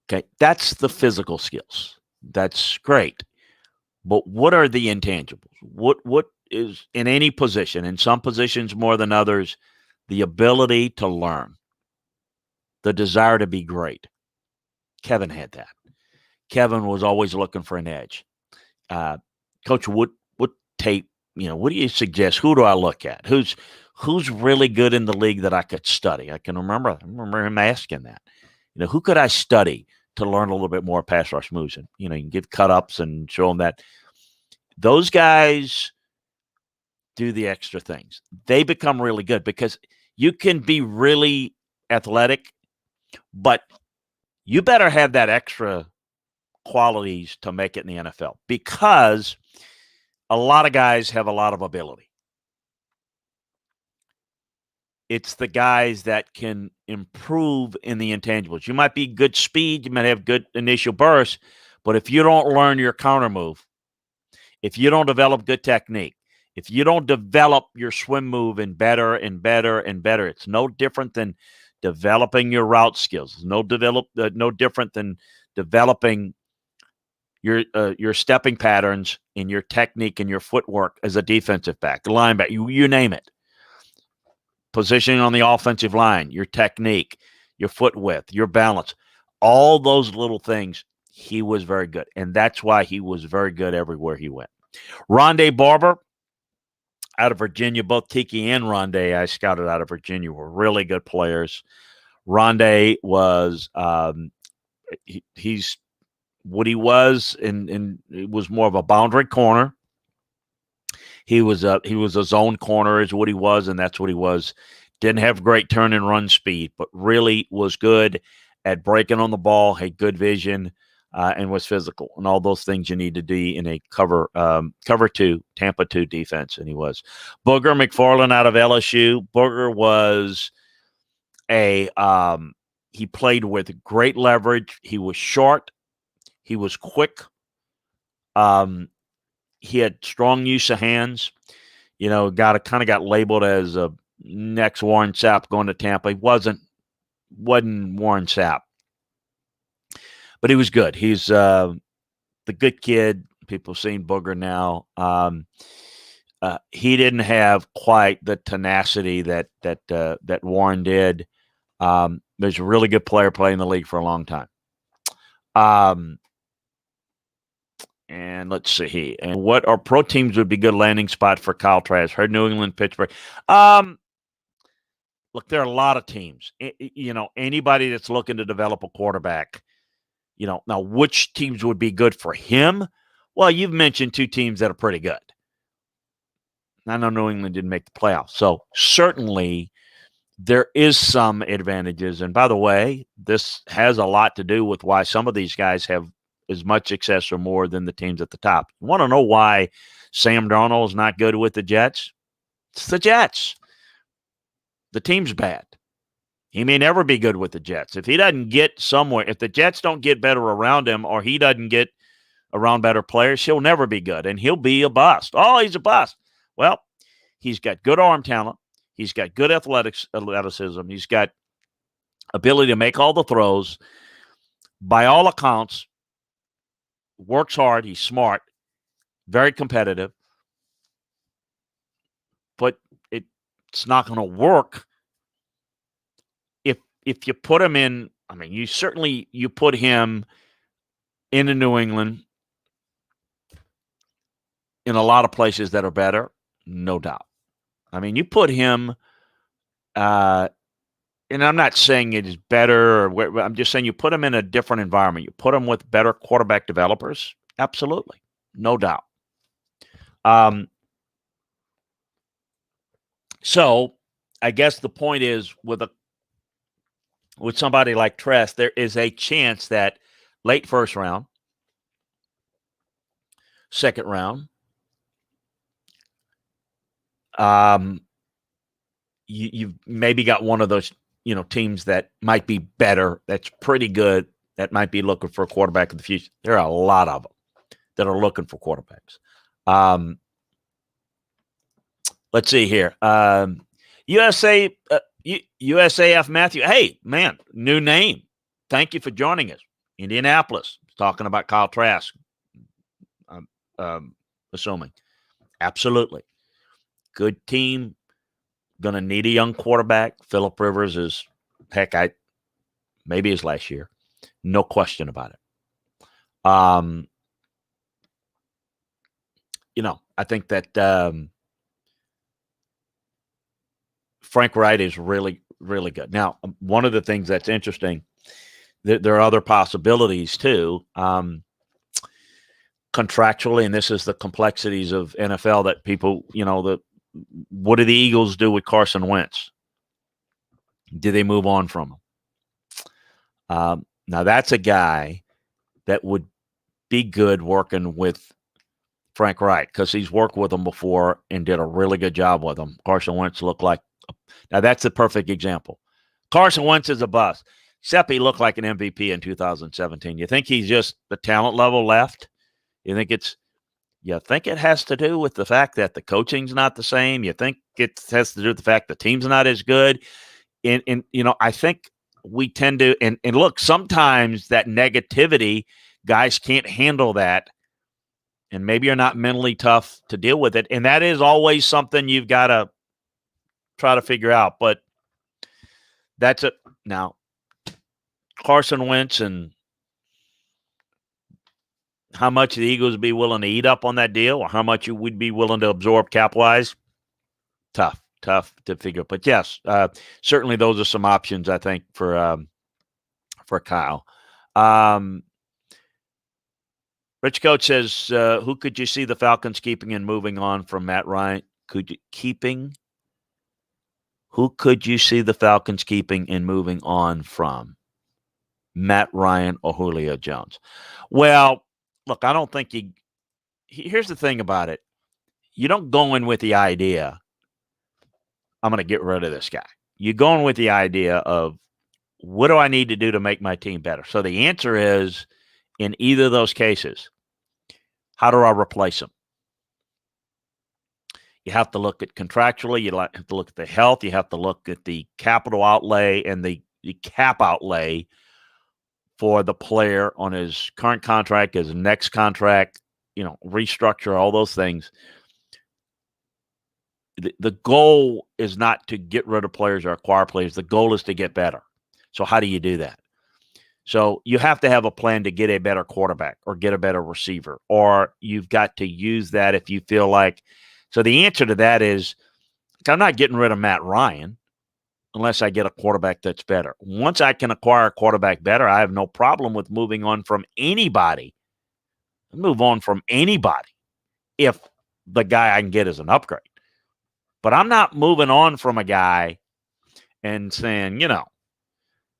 Okay, that's the physical skills. That's great. But what are the intangibles? What is in any position, in some positions more than others, the ability to learn, the desire to be great. Kevin had that. Kevin was always looking for an edge. Coach, what tape, what do you suggest? Who do I look at? Who's really good in the league that I could study? I remember him asking that. Who could I study to learn a little bit more pass rush moves? And, you can give cut-ups and show them that. Those guys do the extra things. They become really good because you can be really athletic, but you better have that extra qualities to make it in the NFL because a lot of guys have a lot of ability. It's the guys that can improve in the intangibles. You might be good speed, you might have good initial burst, but if you don't learn your counter move, if you don't develop good technique, if you don't develop your swim move and better and better and better, it's no different than developing your route skills. No different than developing your stepping patterns and your technique and your footwork as a defensive back, linebacker, you name it. Positioning on the offensive line, your technique, your foot width, your balance, all those little things, he was very good. And that's why he was very good everywhere he went. Rondé Barber out of Virginia, both Tiki and Rondé I scouted out of Virginia were really good players. Rondé was he's what he was, and it was more of a boundary corner. He was a zone corner is what he was, and that's what he was. Didn't have great turn and run speed, but really was good at breaking on the ball, had good vision, and was physical, and all those things you need to do in a cover two, Tampa 2 defense, and he was. Booger McFarland out of LSU. Booger was he played with great leverage. He was short. He was quick. He had strong use of hands. Got labeled as a next Warren Sapp going to Tampa. He wasn't Warren Sapp. but he was good. He's the good kid. People have seen Booger now. He didn't have quite the tenacity that Warren did. There's a really good player playing the league for a long time. And let's see. And what are pro teams would be good landing spot for Kyle Trask? Heard New England, Pittsburgh. Look, there are a lot of teams. Anybody that's looking to develop a quarterback. Now which teams would be good for him? Well, you've mentioned two teams that are pretty good. I know New England didn't make the playoffs, so certainly there is some advantages. And by the way, this has a lot to do with why some of these guys have as much success or more than the teams at the top. You want to know why Sam Darnold is not good with the Jets? It's the Jets. The team's bad. He may never be good with the Jets. If he doesn't get somewhere, if the Jets don't get better around him or he doesn't get around better players, he'll never be good, and he'll be a bust. Oh, he's a bust. Well, he's got good arm talent. He's got good athleticism. He's got ability to make all the throws. By all accounts, works hard. He's smart, very competitive. But it's not going to work if you put him in. I mean, you put him into New England in a lot of places that are better, no doubt. I mean, you put him, and I'm not saying it is better, I'm just saying you put him in a different environment. You put him with better quarterback developers, absolutely, no doubt. So I guess the point is with somebody like Trask, there is a chance that late first round, second round, you've maybe got one of those, teams that might be better, that's pretty good, that might be looking for a quarterback in the future. There are a lot of them that are looking for quarterbacks. Let's see here. USAF Matthew. Hey, man, new name. Thank you for joining us. Indianapolis. Talking about Kyle Trask. Assuming. Absolutely. Good team. Going to need a young quarterback. Phillip Rivers is, maybe his last year. No question about it. I think that Frank Wright is really, really good. Now, one of the things that's interesting, there are other possibilities too. Contractually, and this is the complexities of NFL that people, what do the Eagles do with Carson Wentz? Do they move on from him? Now, that's a guy that would be good working with Frank Wright because he's worked with him before and did a really good job with him. Carson Wentz looked like – now, that's the perfect example. Carson Wentz is a bust, except he looked like an MVP in 2017. You think he's just the talent level left? You think it has to do with the fact that the coaching's not the same? You think it has to do with the fact the team's not as good? And I think we tend to – and look, sometimes that negativity, guys can't handle that, and maybe you're not mentally tough to deal with it. And that is always something you've got to try to figure out. But that's it. Now, Carson Wentz and how much the Eagles would be willing to eat up on that deal or how much you would be willing to absorb cap-wise, tough to figure. But, yes, certainly those are some options, I think, for Kyle. Rich Coach says, who could you see the Falcons keeping and moving on from Matt Ryan? Who could you see the Falcons keeping and moving on from? Matt Ryan or Julio Jones? Well, look, I don't think here's the thing about it. You don't go in with the idea, I'm going to get rid of this guy. You go in with the idea of, what do I need to do to make my team better? So the answer is, in either of those cases, how do I replace him? You have to look at contractually. You have to look at the health. You have to look at the capital outlay and the cap outlay for the player on his current contract, his next contract, restructure, all those things. The goal is not to get rid of players or acquire players. The goal is to get better. So how do you do that? So you have to have a plan to get a better quarterback or get a better receiver, or you've got to use that if you feel like. So the answer to that is I'm not getting rid of Matt Ryan unless I get a quarterback that's better. Once I can acquire a quarterback better, I have no problem with moving on from anybody. Move on from anybody if the guy I can get is an upgrade. But I'm not moving on from a guy and saying,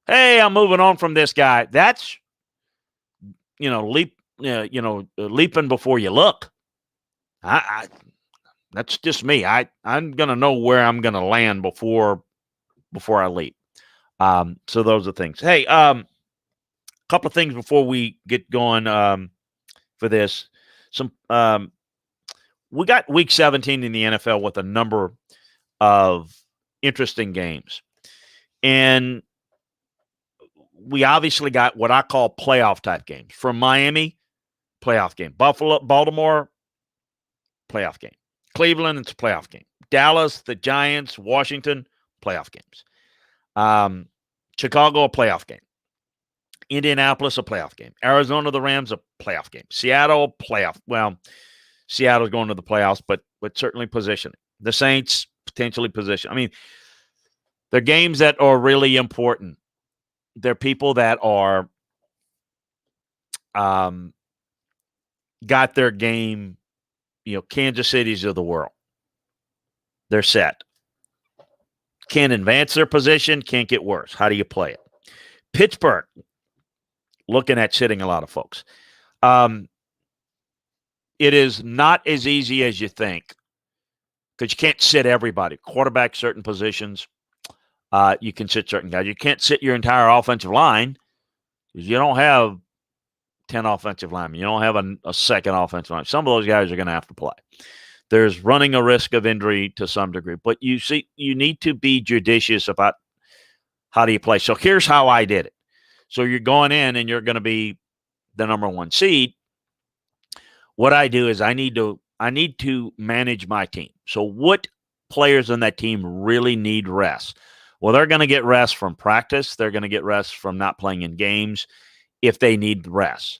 hey, I'm moving on from this guy. That's, leaping before you look. That's just me. I'm gonna know where I'm gonna land before I leap. So those are things. Hey, couple of things before we get going for this. We got week 17 in the NFL with a number of interesting games. And we obviously got what I call playoff type games. From Miami, playoff game. Baltimore, playoff game. Cleveland, it's a playoff game. Dallas, the Giants, Washington, playoff games. Chicago, a playoff game. Indianapolis, a playoff game. Arizona, the Rams, a playoff game. Seattle, playoff. Well, Seattle's going to the playoffs, but certainly positioning. The Saints, potentially position. I mean, they're games that are really important. They're people that are got their game, Kansas City's of the world. They're set. Can't advance their position, can't get worse. How do you play it? Pittsburgh, looking at sitting a lot of folks. It is not as easy as you think because you can't sit everybody. Quarterback, certain positions, you can sit certain guys. You can't sit your entire offensive line because you don't have 10 offensive linemen. You don't have a second offensive line. Some of those guys are going to have to play. There's running a risk of injury to some degree. But you need to be judicious about how do you play. So here's how I did it. So you're going in and you're going to be the number one seed. What I do is I need to manage my team. So what players on that team really need rest? Well, they're going to get rest from practice. They're going to get rest from not playing in games if they need rest.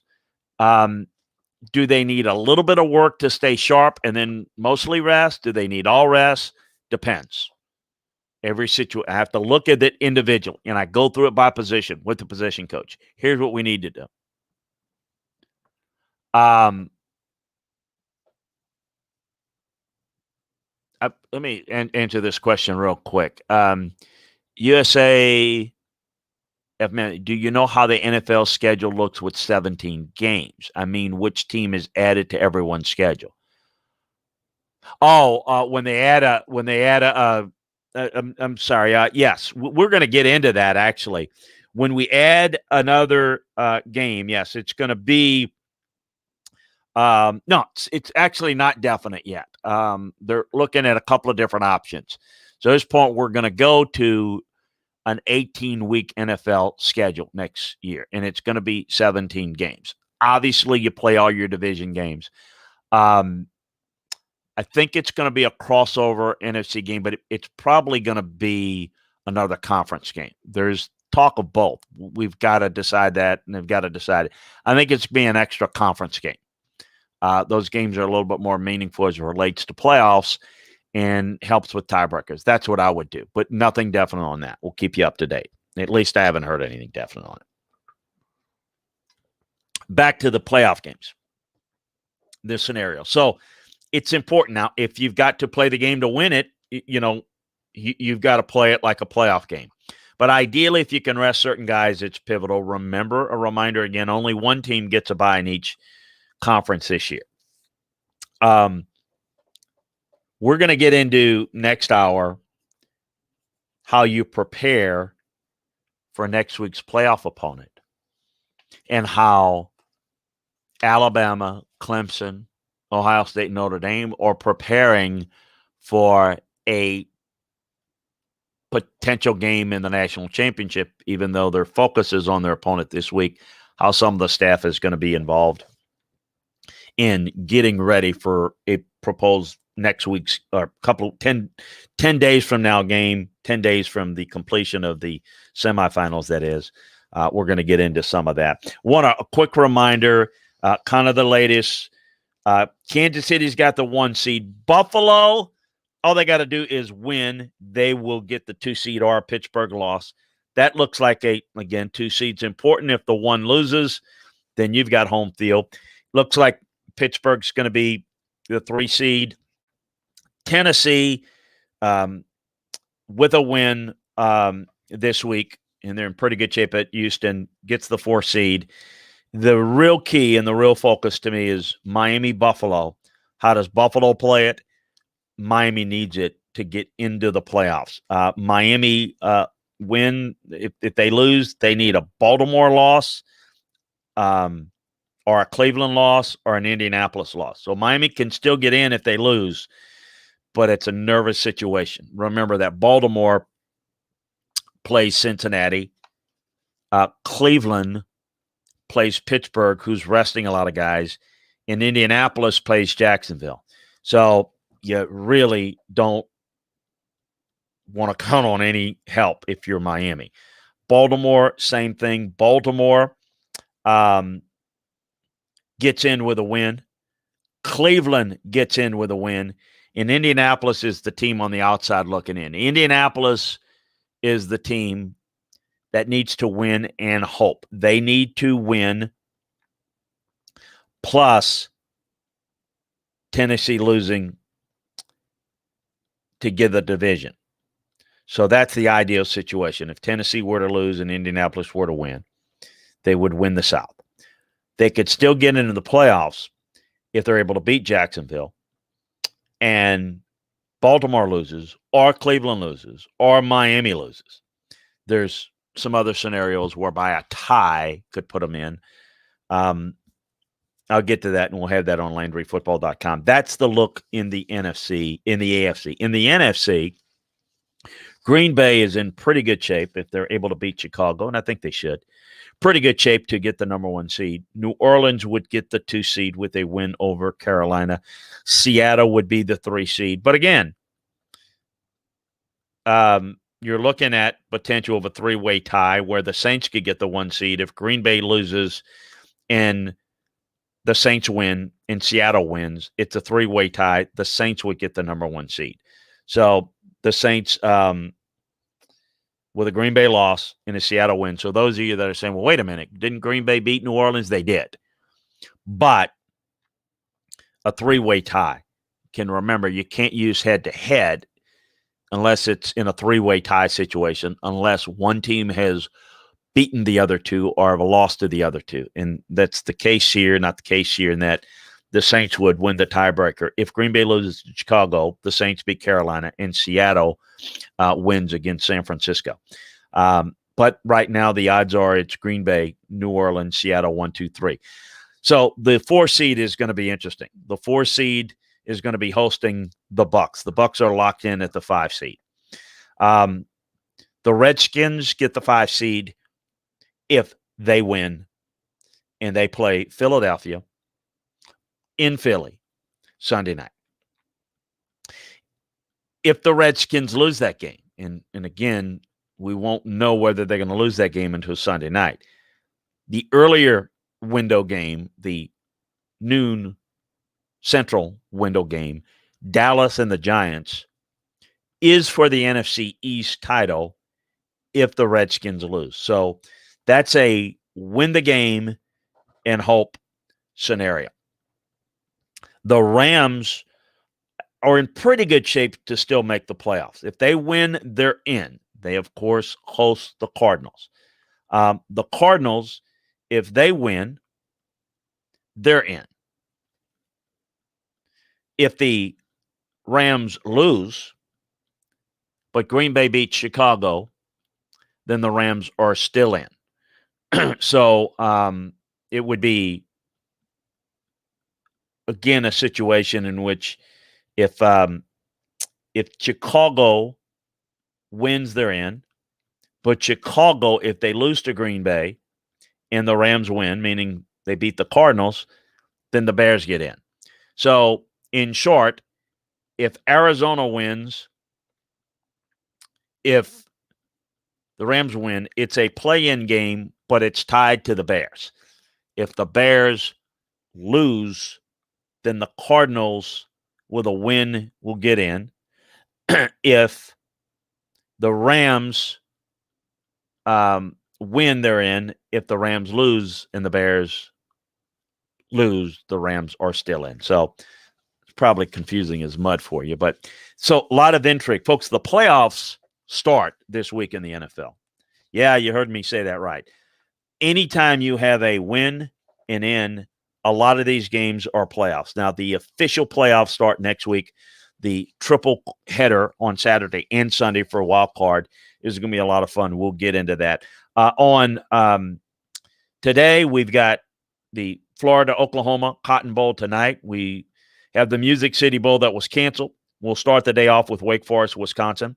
Do they need a little bit of work to stay sharp and then mostly rest? Do they need all rest? Depends. Every situation, I have to look at it individually, and I go through it by position with the position coach. Here's what we need to do. Let me answer this question real quick. USA, do you know how the NFL schedule looks with 17 games? I mean, which team is added to everyone's schedule? When they add I'm sorry. Yes, we're going to get into that actually. When we add another game, yes, it's going to be. No, it's actually not definite yet. They're looking at a couple of different options. So at this point, we're going to go to an 18-week NFL schedule next year, and it's going to be 17 games. Obviously, you play all your division games. I think it's going to be a crossover NFC game, but it's probably going to be another conference game. There's talk of both. We've got to decide that, and they've got to decide it. I think it's be an extra conference game. Those games are a little bit more meaningful as it relates to playoffs and helps with tiebreakers. That's what I would do, but nothing definite on that. We'll keep you up to date. At least I haven't heard anything definite on it. Back to the playoff games, this scenario. So it's important now. If you've got to play the game to win it, you've got to play it like a playoff game. But ideally, if you can rest certain guys, it's pivotal. Remember, a reminder again, only one team gets a bye in each conference this year. We're going to get into next hour how you prepare for next week's playoff opponent and how Alabama, Clemson, Ohio State, Notre Dame are preparing for a potential game in the national championship, even though their focus is on their opponent this week, how some of the staff is going to be involved in getting ready for a proposed next week's or 10 days from now game, 10 days from the completion of the semifinals, that is. We're going to get into some of that. A quick reminder, kind of the latest. Kansas City's got the 1 seed. Buffalo, all they got to do is win. They will get the 2 seed or Pittsburgh loss. That looks like, 2 seeds important. If the 1 loses, then you've got home field. Looks like Pittsburgh's going to be the 3 seed. Tennessee, with a win this week, and they're in pretty good shape at Houston, gets the 4 seed. The real key and the real focus to me is Miami-Buffalo. How does Buffalo play it? Miami needs it to get into the playoffs. Miami win. If they lose, they need a Baltimore loss, or a Cleveland loss, or an Indianapolis loss. So Miami can still get in if they lose, but it's a nervous situation. Remember that Baltimore plays Cincinnati. Cleveland plays Pittsburgh, who's resting a lot of guys, and Indianapolis plays Jacksonville. So you really don't want to count on any help if you're Miami. Baltimore, same thing. Baltimore gets in with a win. Cleveland gets in with a win. And Indianapolis is the team on the outside looking in. Indianapolis is the team that needs to win and hope. They need to win, plus Tennessee losing to get the division. So that's the ideal situation. If Tennessee were to lose and Indianapolis were to win, they would win the South. They could still get into the playoffs if they're able to beat Jacksonville, and Baltimore loses, or Cleveland loses, or Miami loses. There's some other scenarios whereby a tie could put them in. I'll get to that, and we'll have that on LandryFootball.com. That's the look in the NFC, in the AFC. In the NFC, Green Bay is in pretty good shape if they're able to beat Chicago, and I think they should. Pretty good shape to get the number 1 seed. New Orleans would get the 2 seed with a win over Carolina. Seattle would be the 3 seed. But again, you're looking at potential of a 3-way tie where the Saints could get the 1 seed. If Green Bay loses and the Saints win and Seattle wins, it's a 3-way tie. The Saints would get the number 1 seed. So the Saints, with a Green Bay loss and a Seattle win. So those of you that are saying, well, wait a minute, didn't Green Bay beat New Orleans? They did. But a 3-way tie. Remember, you can't use head-to-head unless it's in a 3-way tie situation, unless one team has beaten the other 2 or have lost to the other 2. And that's the case here, not the case here, in that the Saints would win the tiebreaker. If Green Bay loses to Chicago, the Saints beat Carolina, and Seattle wins against San Francisco. But right now, the odds are it's Green Bay, New Orleans, Seattle, 1, 2, 3. So the 4 seed is going to be interesting. The 4 seed is going to be hosting the Bucks. The Bucks are locked in at the 5 seed. The Redskins get the 5 seed if they win, and they play Philadelphia in Philly Sunday night. If the Redskins lose that game, and again, we won't know whether they're going to lose that game until Sunday night. The earlier window game, the noon Central window game, Dallas and the Giants, is for the NFC East title if the Redskins lose. So that's a win the game and hope scenario. The Rams are in pretty good shape to still make the playoffs. If they win, they're in. They, of course, host the Cardinals. The Cardinals, if they win, they're in. If the Rams lose, but Green Bay beats Chicago, then the Rams are still in. So it would be, again, a situation in which if Chicago wins, they're in. But Chicago, if they lose to Green Bay and the Rams win, meaning they beat the Cardinals, then the Bears get in. So, in short, if Arizona wins, if the Rams win, it's a play-in game, but it's tied to the Bears. If the Bears lose, then the Cardinals with a win will get in. If the Rams win, they're in. If the Rams lose and the Bears lose, the Rams are still in. So it's probably confusing as mud for you. But so a lot of intrigue. Folks, the playoffs start this week in the NFL. Yeah, you heard me say that right. Anytime you have a win and in, a lot of these games are playoffs. Now, the official playoffs start next week. The triple header on Saturday and Sunday for a wild card is going to be a lot of fun. We'll get into that. On today, we've got the Florida-Oklahoma Cotton Bowl tonight. We have the Music City Bowl that was canceled. We'll start the day off with Wake Forest, Wisconsin.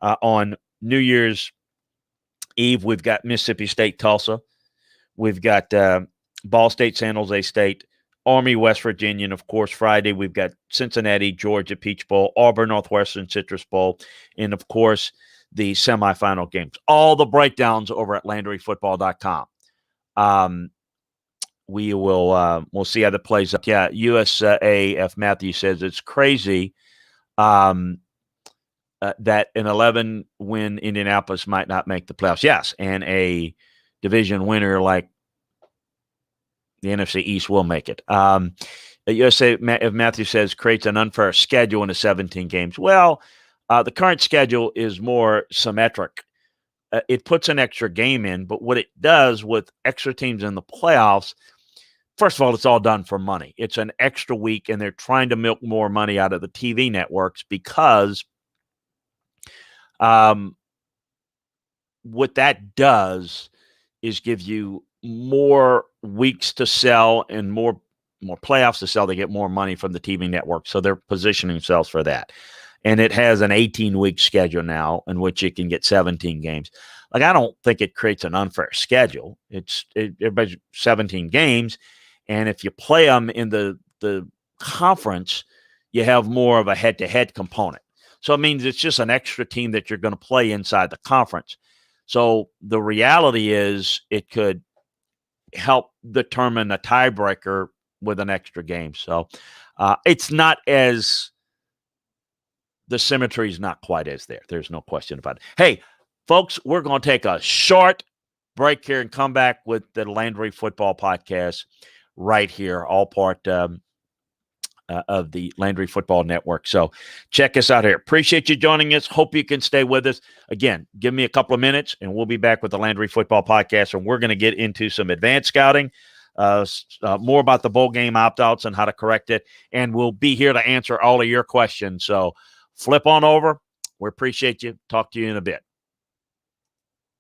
On New Year's Eve, we've got Mississippi State, Tulsa. We've got Ball State, San Jose State, Army, West Virginia, and, of course, Friday, we've got Cincinnati, Georgia, Peach Bowl, Auburn, Northwestern, Citrus Bowl, and, of course, the semifinal games. All the breakdowns over at LandryFootball.com. We'll see how that plays out. Yeah, USAF Matthew says it's crazy that an 11-win Indianapolis might not make the playoffs. Yes, and a division winner like the NFC East will make it. USAF Matthew says creates an unfair schedule into 17 games. Well, the current schedule is more symmetric. It puts an extra game in, but what it does with extra teams in the playoffs, first of all, it's all done for money. It's an extra week, and they're trying to milk more money out of the TV networks because what that does is give you more weeks to sell and more playoffs to sell. They get more money from the TV network, so they're positioning themselves for that. And it has an 18-week schedule now in which you can get 17 games. Like, I don't think it creates an unfair schedule. Everybody's 17 games, and if you play them in the conference, you have more of a head-to-head component. So it means it's just an extra team that you're going to play inside the conference. So the reality is it could help determine a tiebreaker with an extra game. So it's not as – the symmetry is not quite as there. There's no question about it. Hey, folks, we're going to take a short break here and come back with the Landry Football Podcast right here, all part of the Landry Football Network. So check us out here. Appreciate you joining us. Hope you can stay with us. Again, give me a couple of minutes, and we'll be back with the Landry Football Podcast, and we're going to get into some advanced scouting, more about the bowl game opt-outs and how to correct it, and we'll be here to answer all of your questions. So flip on over. We appreciate you. Talk to you in a bit.